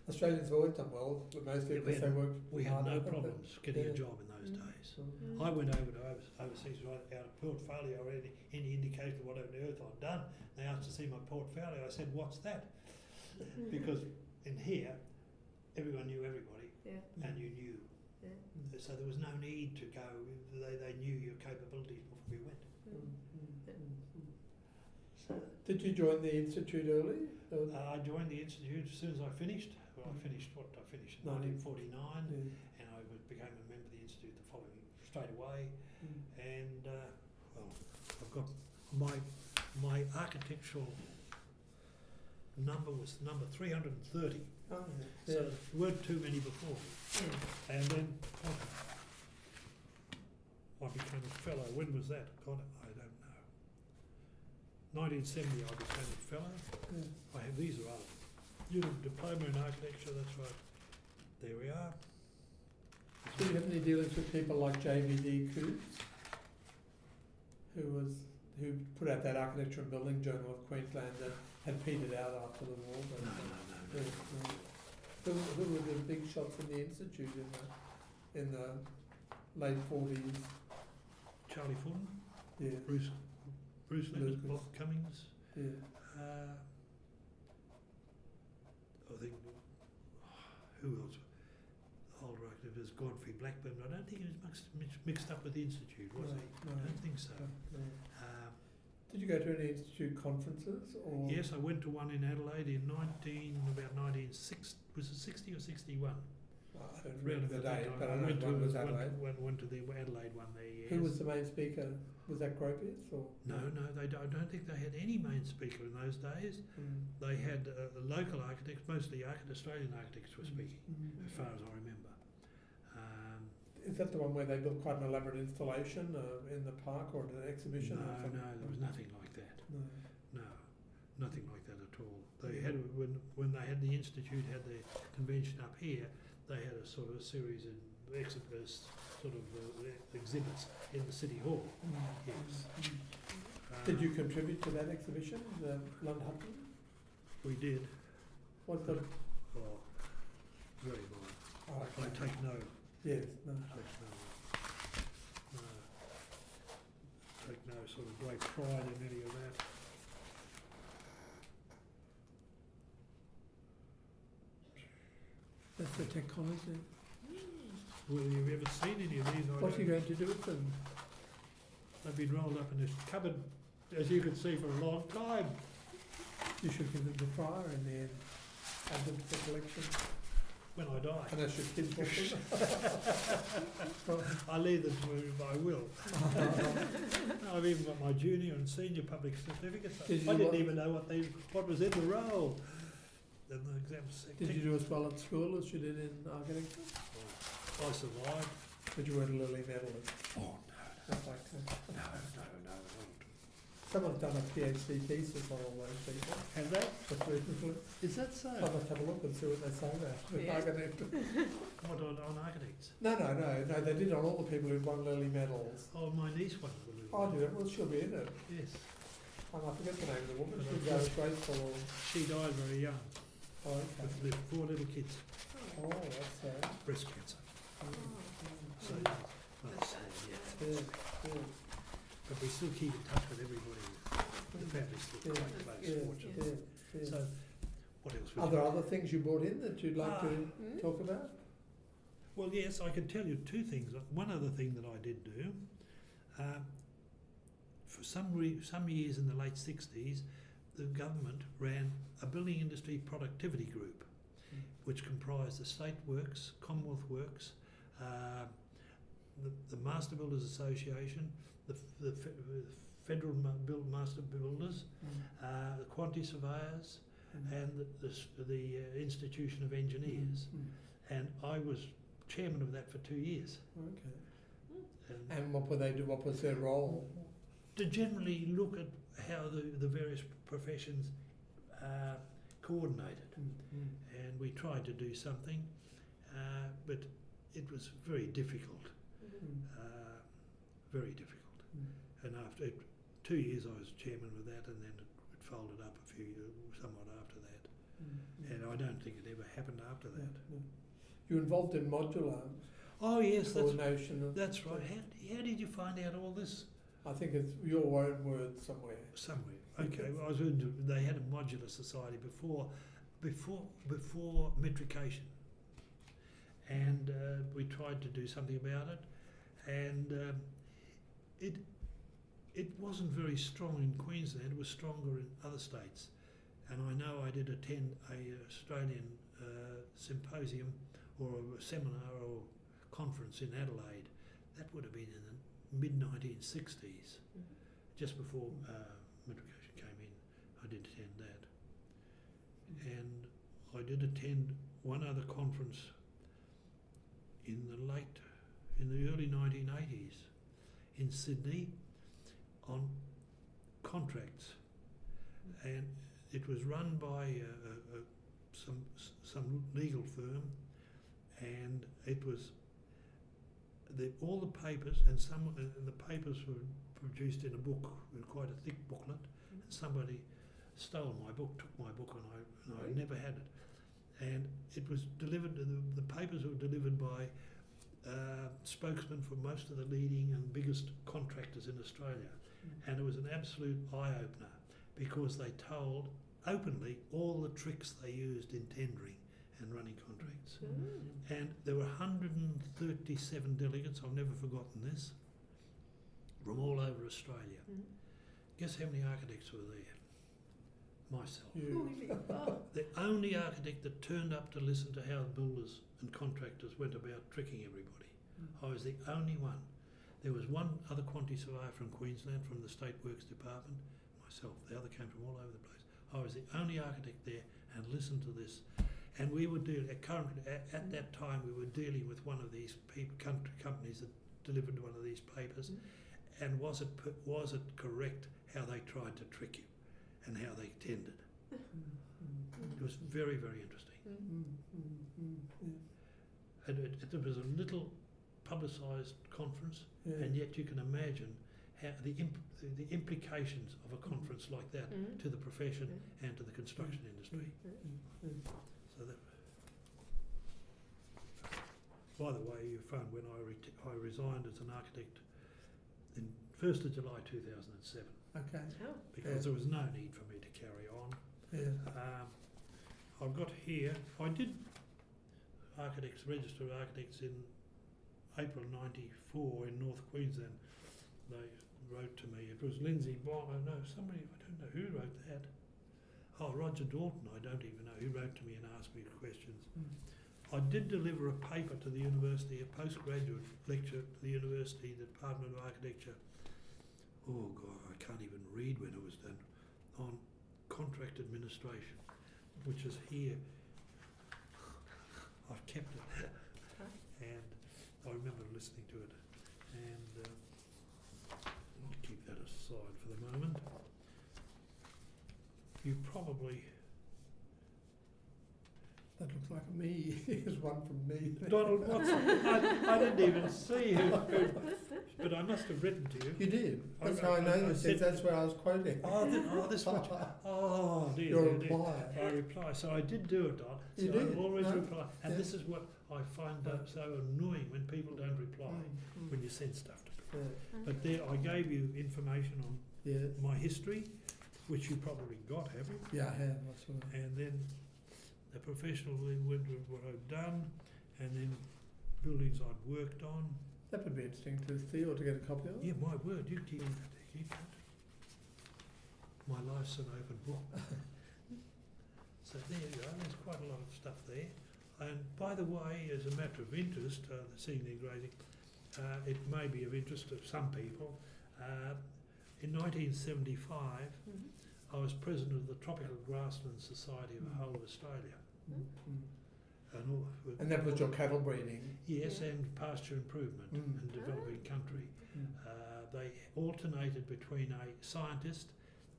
Australians have always done well, but most people say work We had hard. no problems getting Yeah. a job in those days. Mm. I went over to overseas to write out a portfolio or any indication of what on earth I'd done. They asked to see my portfolio. I said, "What's that?" Because in here, everyone knew everybody, and you knew. Yeah. So there was no need to go. They knew your capabilities before we went. So, Did you join the institute early? I joined the institute as soon as I finished. Well, I finished in 1949, and I became a member of the institute the following straight away. And well, I've got my architectural number was number 330. Oh, So there weren't too many before me. And then I became a fellow. When was that? God, I don't know. 1970 I became a fellow. I have these are other. Diploma in architecture, that's right. There we are. Did you have any dealings with people like JVD Coots, who put out that Architecture and Building Journal of Queensland that had petered out after the war? No. Who were the big shots in the institute in the late 40s? Charlie Fulton, Yeah. Bruce Lucas, Lucas. Bob Cummings. Yeah. I think who else? Older active is Godfrey Blackburn. I don't think he was mixed up with the institute, was he? No. I don't think so. No. Did you go to any institute conferences? Or? Yes, I went to one in Adelaide in about 1960. Was it 60 or 61? I don't remember the date, but I know went one to was Adelaide. went to the Adelaide one there. Yes. Who was the main speaker? Was that Gropius or? No, I don't think they had any main speaker in those days. They had local architects, mostly Australian architects were speaking, as far as I remember. Is that the one where they built quite an elaborate installation in the park or an exhibition? No, or something? there was nothing like that. No. No, nothing like that at all. They had when they had the institute had their convention up here, they had a sort of a series of exhibits in the city hall. Yes. Did you contribute to that exhibition, the London Hutton? We did. What the? Oh, very minor. Oh, I take no. Yes. No. Take no sort of great pride in any of that. That's the technology. Well, have you ever seen any of these? What are you going to do with them? They've been rolled up in this cupboard, as you can see, for a long time. You should give them to Fryer in the end. Add them to the collection. When I die. Unless your kids want them. I leave them to whom I will. I've even got my junior and senior public certificates. Did I you didn't even know what was in the roll. In the exams. Did you do as well at school as you did in architecture? I survived. But you weren't a Lily medalist. Oh, That's okay. no. Someone's done a PhD thesis on all those people. Have they? Just recently. Is that so? I must have a look and see what they say about with Yeah. architecture. What, on architects? No, they did on all the people who won Lily medals. Oh, my niece won the Lily. I did it, well, she'll be in it. Yes. I forget the name of the woman, And she's of course- graceful or... She died very young, Oh, okay. with 4 little kids, Oh, that's sad. breast cancer. So, well, sad, yeah. Yeah. But we still keep in touch with everybody. The family's still quite close, fortunately. Yeah. So, what else? Are there other things you brought in that you'd like to Mm. talk about? Well, yes, I can tell you 2 things. One other thing that I did do, for some years in the late 60s, the government ran a building industry productivity group, which comprised the State Works, Commonwealth Works, the Master Builders Association, the Federal Master Builders, the Quantity Surveyors, and the Institution of Engineers. And I was chairman of that for 2 years. Okay. And what would they do? What was their role? To generally look at how the various professions coordinated. And we tried to do something, but it was very difficult. Very difficult. And after 2 years I was chairman of that, and then it folded up somewhat after that. And I don't think it ever happened after that. You're involved in modular Oh yes, coordination. that's right. How did you find out all this? I think it's your own words somewhere. Somewhere. Okay. Well, they had a modular society before metrication, and we tried to do something about it, and it wasn't very strong in Queensland. It was stronger in other states, and I know I did attend a Australian symposium or a seminar or conference in Adelaide. That would have been in the mid-1960s, just before metrication came in. I did attend that, and I did attend one other conference in the early 1980s in Sydney on contracts, and it was run by some legal firm, and it was all the papers, and the papers were produced in a book, quite a thick booklet, and somebody stole my book, took my book, and I never had it. And it was delivered, the papers were delivered by spokesmen for most of the leading and biggest contractors in Australia. And it was an absolute eye-opener, because they told openly all the tricks they used in tendering and running contracts. And there were 137 delegates, I've never forgotten this, from all over Australia. Guess how many architects were there? Myself. The only architect that turned up to listen to how builders and contractors went about tricking everybody. I was the only one. There was one other quantity surveyor from Queensland, from the State Works Department, myself. The other came from all over the place. I was the only architect there and listened to this. And we were dealing, at that time, we were dealing with one of these companies that delivered one of these papers. And was it correct how they tried to trick you and how they tendered? It was very, very interesting. And it was a little publicised conference, and yet you can imagine how the implications of a conference like that to the profession and to the construction industry. So that. By the way, you found when I resigned as an architect in 1st of July 2007. Okay. Because there was no need for me to carry on. I've got here, architects, Register of Architects in April '94 in North Queensland. They wrote to me. It was Lindsay Bonner, no, somebody, I don't know who wrote that. Oh, Roger Dalton, I don't even know, who wrote to me and asked me questions. I did deliver a paper to the university, a postgraduate lecture to the university, the Department of Architecture. Oh God, I can't even read when it was done, on contract administration, which is here. I've kept it, and I remember listening to it, and I'll keep that aside for the moment. You probably, That looks like me. Here's one from me. Donald Watson, I didn't even see who, but I must have written to you. You did. That's how I I know you said- said that's where I was quoting. This much. Oh, dear. Your dear, dear. reply. I reply. So I did do it, Don. You So did? I always No? reply. And Yeah. this is what I find so annoying when people don't reply Mm. when you send stuff to people. Yeah. But there, I gave you information on Yes. my history, which you probably got, have you? Yeah, I have. I saw that. And then the professional went with what I've done, and then buildings I'd worked on. That would be interesting to see or to get a copy of. Yeah, my word, you keep that. My life's an open book. So there you go, there's quite a lot of stuff there. And by the way, as a matter of interest, seeing the engraving, it may be of interest to some people. In 1975, I was president of the Tropical Grassland Society of the whole of Australia. And that was your cattle breeding. Yes, Yeah. and pasture improvement and developing country. Mm. They alternated between a scientist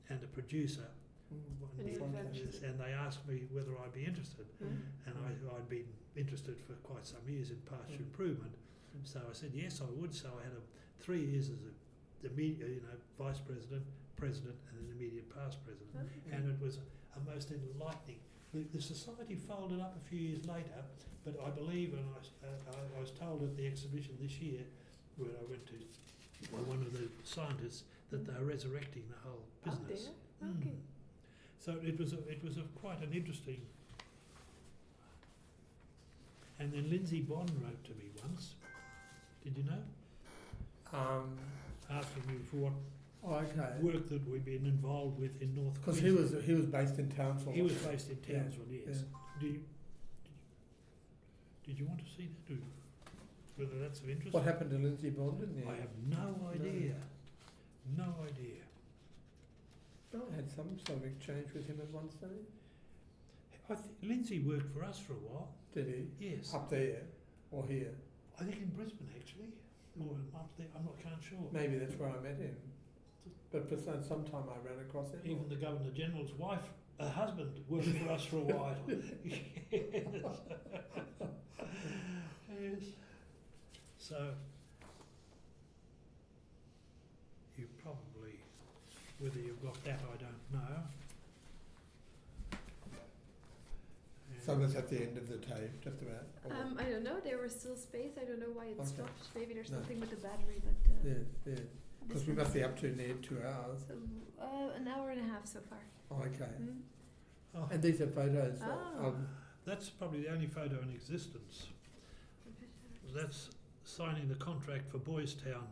and a producer, And you Fantastic. and they asked me whether I'd be interested. And I'd been interested for quite some years in pasture improvement, so I said yes, I would. So I had 3 years as a vice president, president, and an immediate past president, and it was a most enlightening. The society folded up a few years later, but I believe, and I was told at the exhibition this year, where I went to by one of the scientists, that they're resurrecting the whole Up business. there? Okay. So it was quite an interesting. And then Lindsay Bond wrote to me once. Did you know? Asking me for what Okay. work that we've been involved with in North Because Queensland. he was based in Townsville. He was based in Yeah, Townsville, yes. Did you want to see that? Whether that's of interest? What happened to Lindsay Bond in the I end? have no idea. No idea. I had some sort of exchange with him at one stage. I think Lindsay worked for us for a while. Did he? Yes. Up there or here? I think in Brisbane actually. Or up there, can't sure. Maybe that's where I met him. But for some time I ran across him. Even the Governor General's wife, husband, worked for us for a while. Yes. So, you probably, whether you've got that, I don't know. So it was at the end of the tape, just about. Or- I don't know. There was still space. I don't know why it Okay. stopped. Maybe there's No. something with the battery, but yeah. this Because we one- must be up to near 2 hours. an hour and a half so far. Oh, okay. Oh, And these are photos Oh. of. that's probably the only photo in existence. That's signing the contract for Boys Town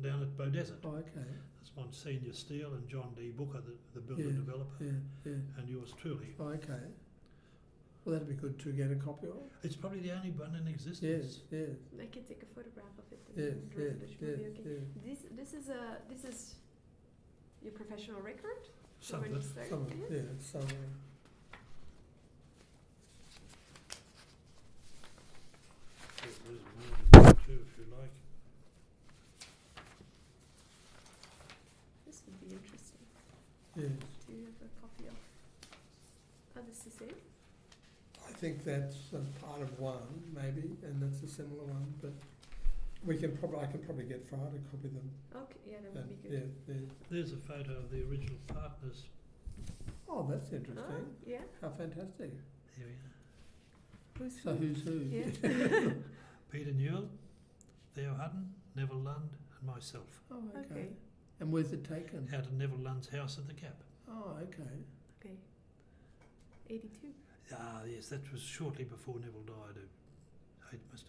down at Beaudesert. Oh, okay. That's Monsignor Steele and John D. Booker, the builder Yeah. developer, Yeah. and yours truly. Oh, okay. Well, that'd be good to get a copy of. It's probably the only one in Yes. existence. Yes. I can take a photograph of it. Yes. And Yes. it Yes. will be okay. Yes. This is your professional record. Some when of you it. started, Some of yeah? it. Yeah. Some. There's more to do too, if you like. This would be interesting Yes. to have a copy of. Oh, this is it. I think that's part of one, maybe, and that's a similar one. But I can probably get Friday to copy them. Okay, yeah, that would And, be good. yeah. There's a photo of the original partners. Oh, that's interesting. Oh, yeah. How fantastic. Here we are. Who's So who's who? Yeah. Peter Newell, Theo Hutton, Neville Lund, and myself. Oh, okay. Okay. And where's it taken? Out of Neville Lund's house at the Gap. Oh, okay. Okay. 82. Ah, yes, that was shortly before Neville died,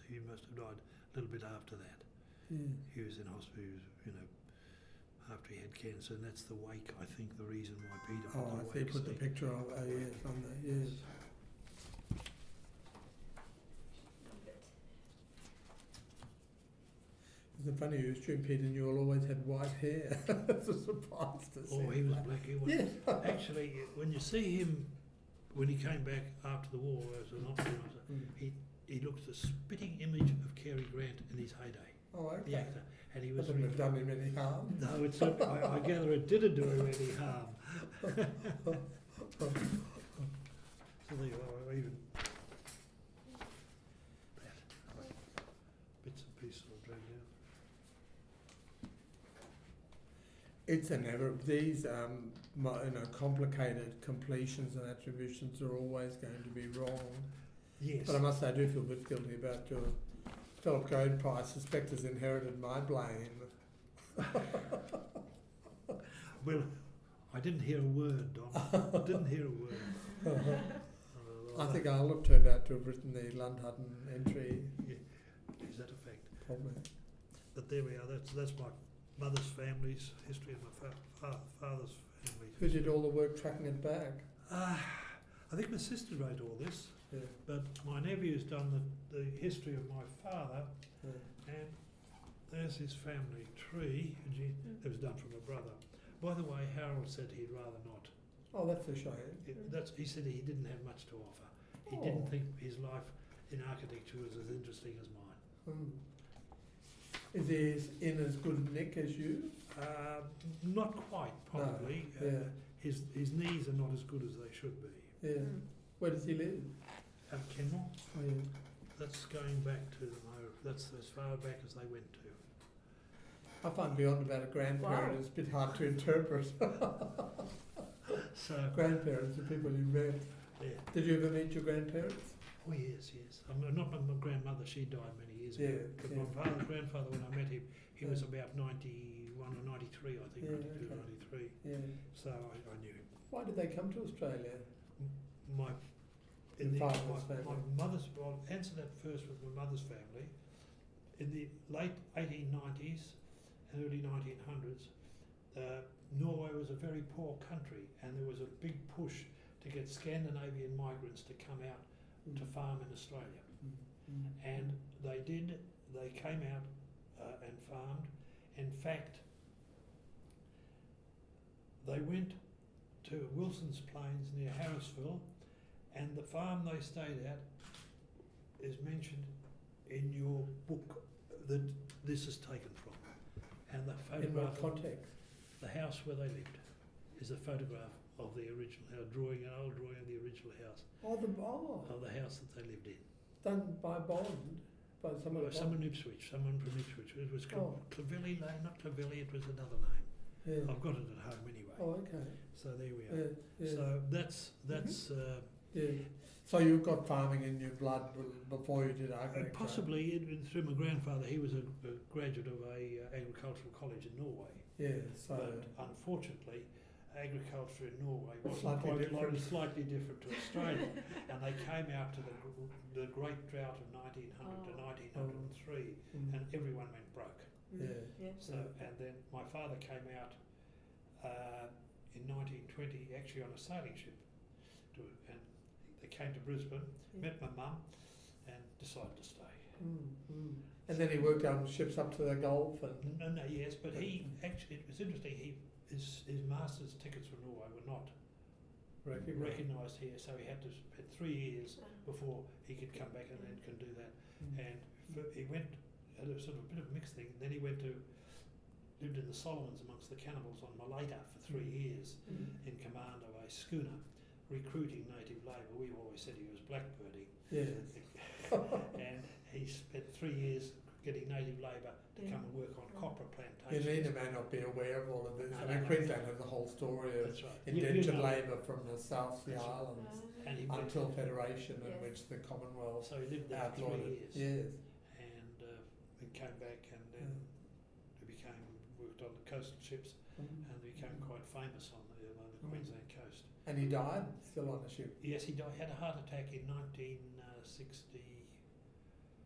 he must have died a little bit after that. Yeah. He was in hospital, after he had cancer, and that's the wake, I think, the reason why Peter put Oh, the I see. wake. Put the picture of. Oh, yes, on there. Yes. Isn't it funny? You assume Peter Newell always had white hair. It's a surprise to see. Oh, he was black. He was. Yeah. Actually, when you see him, when he came back after the war as an officer, he looks the spitting image of Cary Grant in his heyday, Oh, okay. the actor. And he was. Doesn't have done him any harm. No, it's not. I gather it didn't do him any harm. So there you are, even that. Bits and pieces are dragged out. It's an ever these complicated completions and attributions are always going to be wrong. Yes. But I must say I do feel a bit guilty about your Philip Goad. I suspect has inherited my blame. Well, I didn't hear a word, Don. Didn't hear a word. I think I'll have turned out to have written the Lundhutton entry. Yeah. Is that a fact? Probably. But there we are. That's my mother's family's history and my father's family. Who did all the work tracking it back? I think my sister wrote all this, Yeah. but my nephew's done the history of my father, Yeah. and there's his family tree, and it was done from a brother. By the way, Harold said he'd rather not. Oh, that's a shame. He said he didn't have much to offer. He Oh. didn't think his life in architecture was as interesting as mine. Is he in as good nick as you? Not quite, probably. No, yeah. His knees are not as good as they should be. Yeah. Where does he live? Kenmore, Oh, yeah. that's going back to that's as far back as they went to. I find beyond about a grandparent Wow. is a bit hard to interpret. So, Grandparents are people you met. yeah. Did you ever meet your grandparents? Oh yes. Not my grandmother, she died many years ago. Yeah, But yeah. my grandfather, when I met him, he was Yeah. about 91 or 93, I think, Yeah, 92, okay. 93. Yeah. So I knew him. Why did they come to Australia? My Father's family. mother's. I'll answer that first with my mother's family. In the late 1890s and early 1900s, Norway was a very poor country, and there was a big push to get Scandinavian migrants to come out to farm in Australia. And they did. They came out and farmed. In fact, they went to Wilson's Plains near Harrisville, and the farm they stayed at is mentioned in your book that this is taken from. And the In what photograph, context? the house where they lived, is a photograph of the original house, an old drawing of the original house, Oh, of the house that they lived in. done by Bond, by someone. Well, someone from Ipswich. It was Oh. Clavilly Lane, not Clavilly, it was another name. Yeah. I've got it at home anyway. Oh, okay. So there we Yeah. are. Yeah. So that's Yeah. So you've got farming in your blood before you did architecture. possibly through my grandfather. He was a graduate of a agricultural college in Norway. Yeah. So. But unfortunately, agriculture in Norway was Slightly slightly different. different to Australia, and they came out to the great drought of 1900 to 1903, and everyone went broke. Yeah. So, and then my father came out in 1920, actually on a sailing ship, and they came to Brisbane, met my mum, and decided to stay. And then he worked on ships up to the Gulf and. Yes, but he actually, it was interesting. His master's tickets for Norway were not recognised here, so he had to spend 3 years before he could come back and then can do that. And he went, had a sort of a bit of a mixed thing. Then he lived in the Solomons amongst the cannibals on Malaita for 3 years in command of a schooner, recruiting native labour. We've always said he was blackbirding. Yes. And he spent 3 years getting native labour to come and work on copra plantations. Janina may not be aware of all of this. No, I mean, no. Queensland has a whole story of That's right. indentured know. labour from the South Sea That's right. Islands And he went, until Federation, in Yes. which the Commonwealth so he lived there for outlawed 3 it. years. Yes. And then came back, and then worked on the coastal ships, and became quite famous on the Queensland coast. And he died still on the ship. Yes, he died. Had a heart attack in 1960.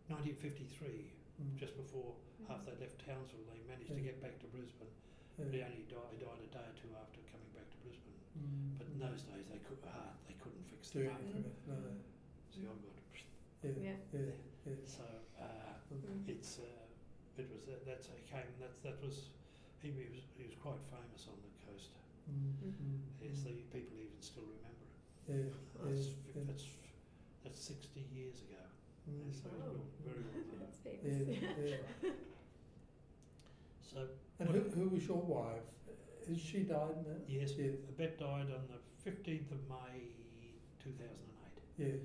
1953, Mm. just before after they left Townsville, they managed to Yeah. get back to Brisbane. Yeah. But he only died a day or two after coming back to Brisbane. Mm. But in those days, they couldn't fix Do the heart. anything. No. See, I've got. Yeah. Yeah. Yeah. Yeah. So Mm. it's it was that's he came that was he was quite famous on the coast. Mm. Mm. Yes, the people even still remember it. Yeah. That's 60 years ago. Mm. Yeah, so Wow. he's very well known. That's Yeah. famous. Yeah. So And who was your wife? Has she died now? yes, Yes. Bet died on the 15th of May 2008. Yes.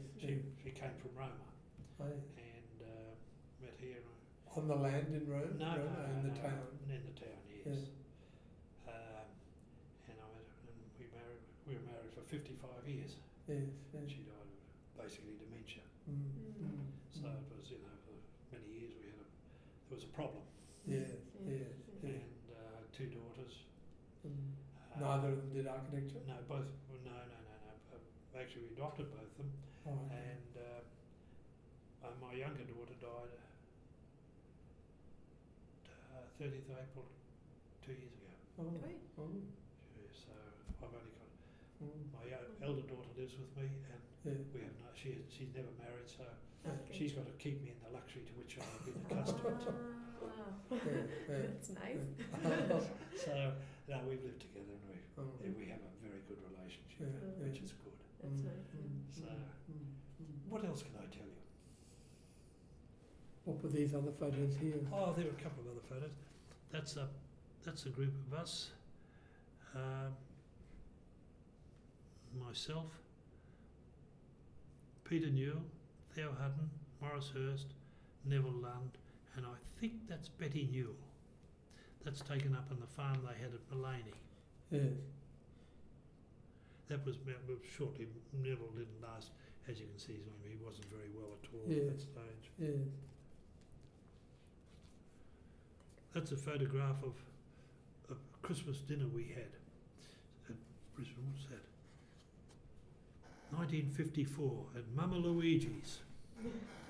She came from Roma Aye. and met here. On the land in Rome? No, in the town. In the town, yes. And we were married for 55 years. Yes. And Yes. she died of basically dementia. Mm. Mm. Mm. So it was, for many years there was a problem. Yes. Yeah. Yes. Yes. And 2 daughters. Mm. Uh, Neither of them did architecture? No, both. No. Actually, we adopted both of them, Oh, okay. and my younger daughter died 30th of April 2 years ago. Oh. Right. Oh. Yeah, so I've only got Mm. my elder daughter lives with me, and Yeah. we have no. She's never married, so Okay. she's got to keep me in the luxury to which I've been accustomed. Ah, Yeah. that's nice. So no, we've lived together, and Oh. we have a very good relationship, Yeah. which is good. That's Mm. nice. Mm. So Mm. what else can I tell you? What were these other photos here? Oh, there are a couple of other photos. That's a group of us. Myself, Peter Newell, Theo Hutton, Morris Hurst, Neville Lund, and I think that's Betty Newell. That's taken up on the farm they had at Mullaney. Yes. That was shortly. Neville didn't last, as you can see. He wasn't very well at all Yeah. at that stage. Yes. That's a photograph of a Christmas dinner we had at Brisbane. What's that? 1954 at Mama Luigi's.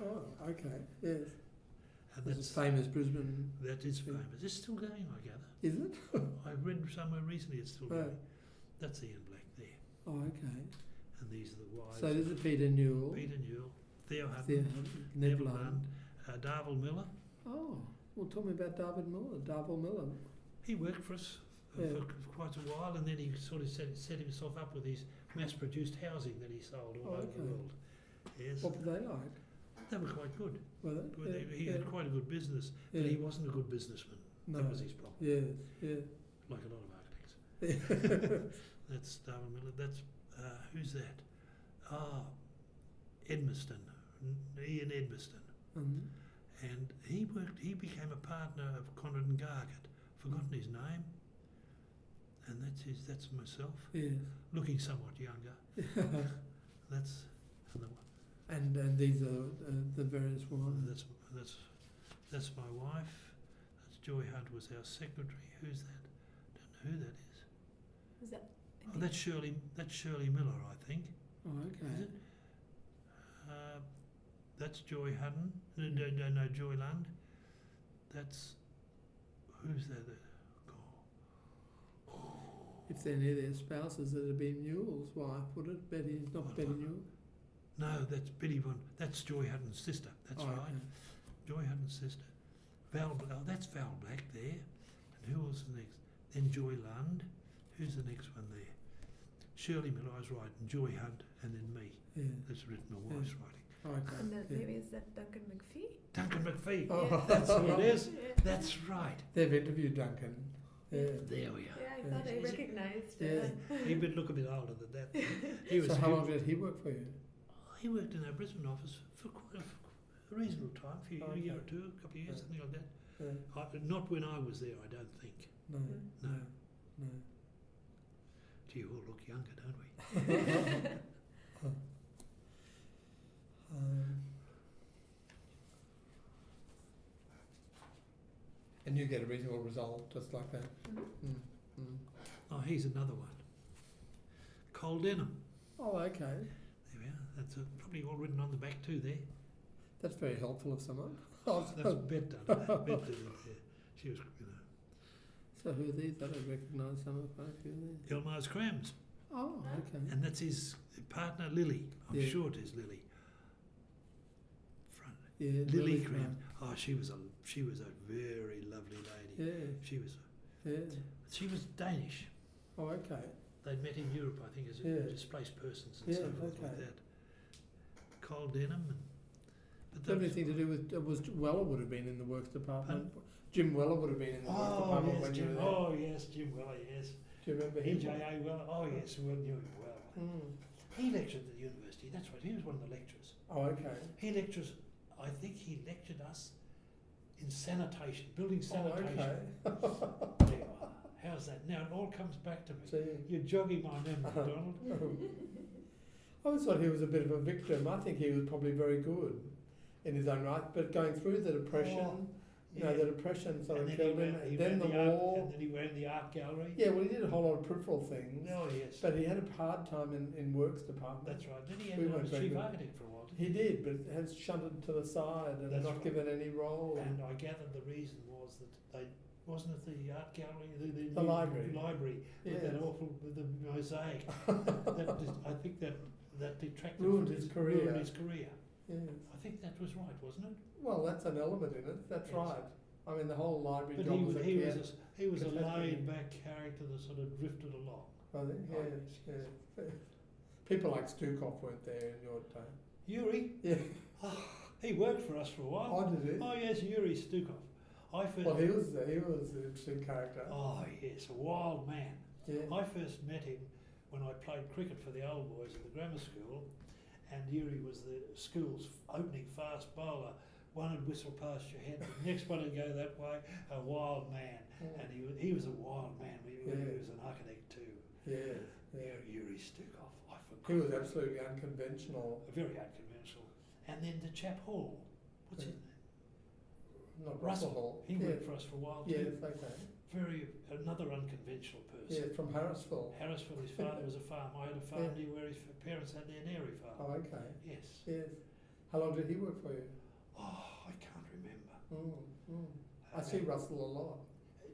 Oh, okay. Yes. And That's that's famous Brisbane. that is famous. It's still going, I gather. Is it? I read somewhere recently it's still Right. going. That's Ian Black there. Oh, okay. And these are the wives. So this is Peter Newell. Peter Newell, Theo Hutton, Theo, Neville Lund. Lund, Darville Miller. Oh, well, tell me about David Miller. Darville Miller. He worked for us Yeah. for quite a while, and then he sort of set himself up with his mass-produced housing that he sold all over the Okay. world. Yes, What were they like? they were quite good. Were they? He had quite a good business, but Yeah. he wasn't a good businessman. No. That was his problem, Yes. Yeah. like a lot of architects. That's Darwin Miller. That's who's that? Edmiston, Ian Edmiston, Mm. and he became a partner of Conrad and Gargett. Forgotten his name. And that's myself, Yes. looking somewhat younger. That's another one. And these are the various ones. That's my wife. That's Joy Hunt was our secretary. Who's that? Don't know who that is. Is that? Oh, that's Shirley Miller, I think. Oh, okay. Is it? That's Joy Hutton. No, Joy Lund. That's who's that? If they're near their spouses, it'd be Newell's wife, would it? Betty, not Betty Newell. No, that's Betty Von. That's Joy Hutton's sister. That's Oh, right. okay. Joy Hutton's sister. That's Val Black there. And who else is next? Then Joy Lund. Who's the next one there? Shirley Miller, I was right, and Joy Hunt, and then me. Yeah. That's written my wife's writing. Okay. And then yeah. maybe is that Duncan McPhee? Duncan McPhee. Oh. That's who it is. Yeah. That's right. They've interviewed Duncan. Yeah. There we are. Yeah, I Yeah. thought I Is it- recognised. Yeah. He would look a bit older than that. He was. So how long did he work for you? He worked in our Brisbane office for quite a reasonable time, a Okay. year or two, a couple of years, Yeah. something like that. Yeah. Not when I was there, I don't think. No, Mm. no, no. Gee, we all look younger, don't we? And you get a reasonable result just like that. Mhm. Mm. Mm. Oh, here's another one. Cole Denham. Oh, okay. There we are. That's probably all written on the back too there. That's very helpful of someone. That's Bet done. Bet did it. Yeah. She was, So who are these? I don't recognise some of quite a few of these. Elmar's Crams, Oh, okay. and that's his partner Lily. I'm Yeah. sure it is Lily. Front. Yeah, Lily Crams. Crams. Oh, she was a very lovely lady. Yeah, She yeah. was Danish. Oh, okay. They'd met in Europe, I think, as Yeah. displaced persons and Yeah, so forth like okay. that. Cold denim. But Does anything to do with Weller would have been in the works department? Pardon? Jim Weller would have been in the works department when you were there. Yes, Jim Weller, yes. Do you remember him? E.J.A. Weller, oh yes, we knew him well. Mm. He lectured at the university, that's right, he was one of the lecturers. Oh, okay. I think he lectured us in sanitation, building Oh, sanitation. okay. There you are. How's that? Now it all comes back to me. See. You're jogging my memory, Donald. I always thought he was a bit of a victim. I think he was probably very good in his own right, but going through the depression, the depression sort of killed him, and then the war. And then he went in the art gallery. Yeah, well, he did a whole lot of peripheral things, Oh yes. but he had a hard time in works department. That's right. Then he We ended up weren't as very chief good. architect for a while. He did, but has shunted to the side and That's not right. given any role. And I gathered the reason was that they wasn't it the art gallery, the The library. library with Yes. that awful with the mosaic. I think that detracted Ruined from his career. Ruined his career. Yes. I think that was right, wasn't it? Well, that's an element in it. That's Yes. right. I mean, the whole library But job he was was a he care- was he was a catastrophe. laid back character that sort of drifted along. I think, Oh, yes, yes. yes. People like Stukov weren't there in your time. Yuri, Yeah. he worked for us for a while. Oh, did he? Oh yes, Yuri Stukov. I first. Well, he was an interesting character. Oh yes, a wild man. Yeah. I first met him when I played cricket for the old boys at the grammar school, and Yuri was the school's opening fast bowler. One would whistle past your head, the next one would go that way. A wild man, and he was a wild man. He was an architect too. Yeah. Yeah. Yuri Stukov. I forgot. He was absolutely unconventional. Very unconventional. And then the chap Hall. What's his name? Not Russell Hall. He worked for us for a while too. Yes, okay. Another unconventional person. Yeah, from Harrisville. Harrisville, his father was a farm. I had a farm near where his parents had their dairy farm. Oh, okay. Yes. Yes. How long did he work for you? Oh, I can't remember. I see Russell a lot.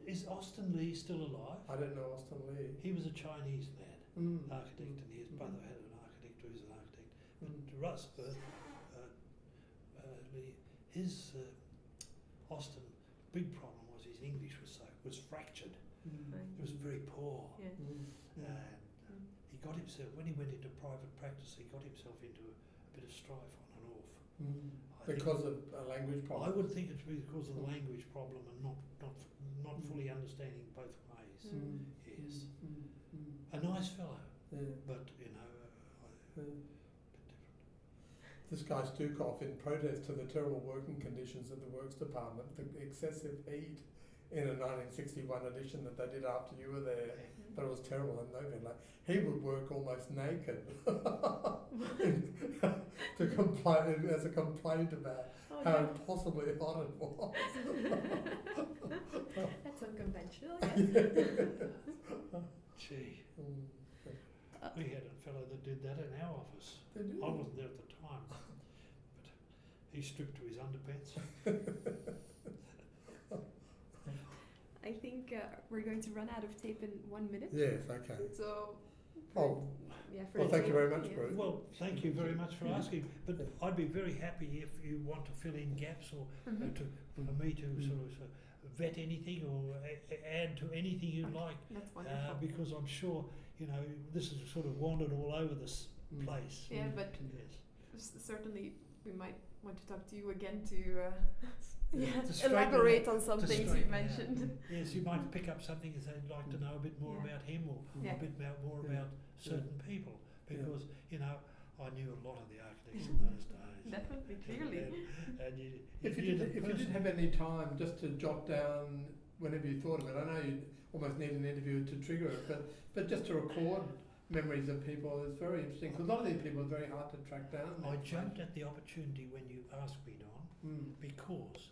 Is Austin Lee still alive? I don't know Austin Lee. He was a Chinese lad, architect, and his brother had an architect who's an architect. But Russ, Lee, his Austin, big problem was his English was fractured. It was very poor. Yeah. And he got himself, when he went into private practice, he got himself into a bit of strife on and off. Because of a language problem. I would think it's because of the language problem and not fully understanding both ways. Yes. A nice fellow, but you know, a bit different. This guy Stukov, in protest to the terrible working conditions of the works department, the excessive heat in a 1961 edition that they did after you were there, but it was terrible and no ventilator. He would work almost naked to complain as a complaint about how impossibly hot it was. That's unconventional, yes. Gee, we had a fellow that did that in our office. They do. I wasn't there at the time, but he stripped to his underpants. I think we're going to run out of tape in 1 minute. Yes, okay. So, Oh, yeah, for well, the thank you tape, very much, yeah. Bruce. Well, thank you very much for asking, but I'd be very happy if you want to fill in gaps or for me to sort of vet anything or add to anything you like, That's wonderful. because I'm sure, you know, this has sort of wandered all over this place. Yeah, but Yes. certainly we might want to talk to you again to To straighten elaborate it on some to things you straighten it out. mentioned. Yes, you might pick up something and say, I'd like to know a bit more Yeah. about him or Yeah. a bit more about certain people, because, you know, I knew a lot of the architects in those days. Definitely, clearly. And you If you did have any time just to jot down whenever you thought of it, I know you almost need an interview to trigger it, but just to record memories of people is very interesting, because a lot of these people are very hard to track down. I jumped at the opportunity when you asked me, Don, because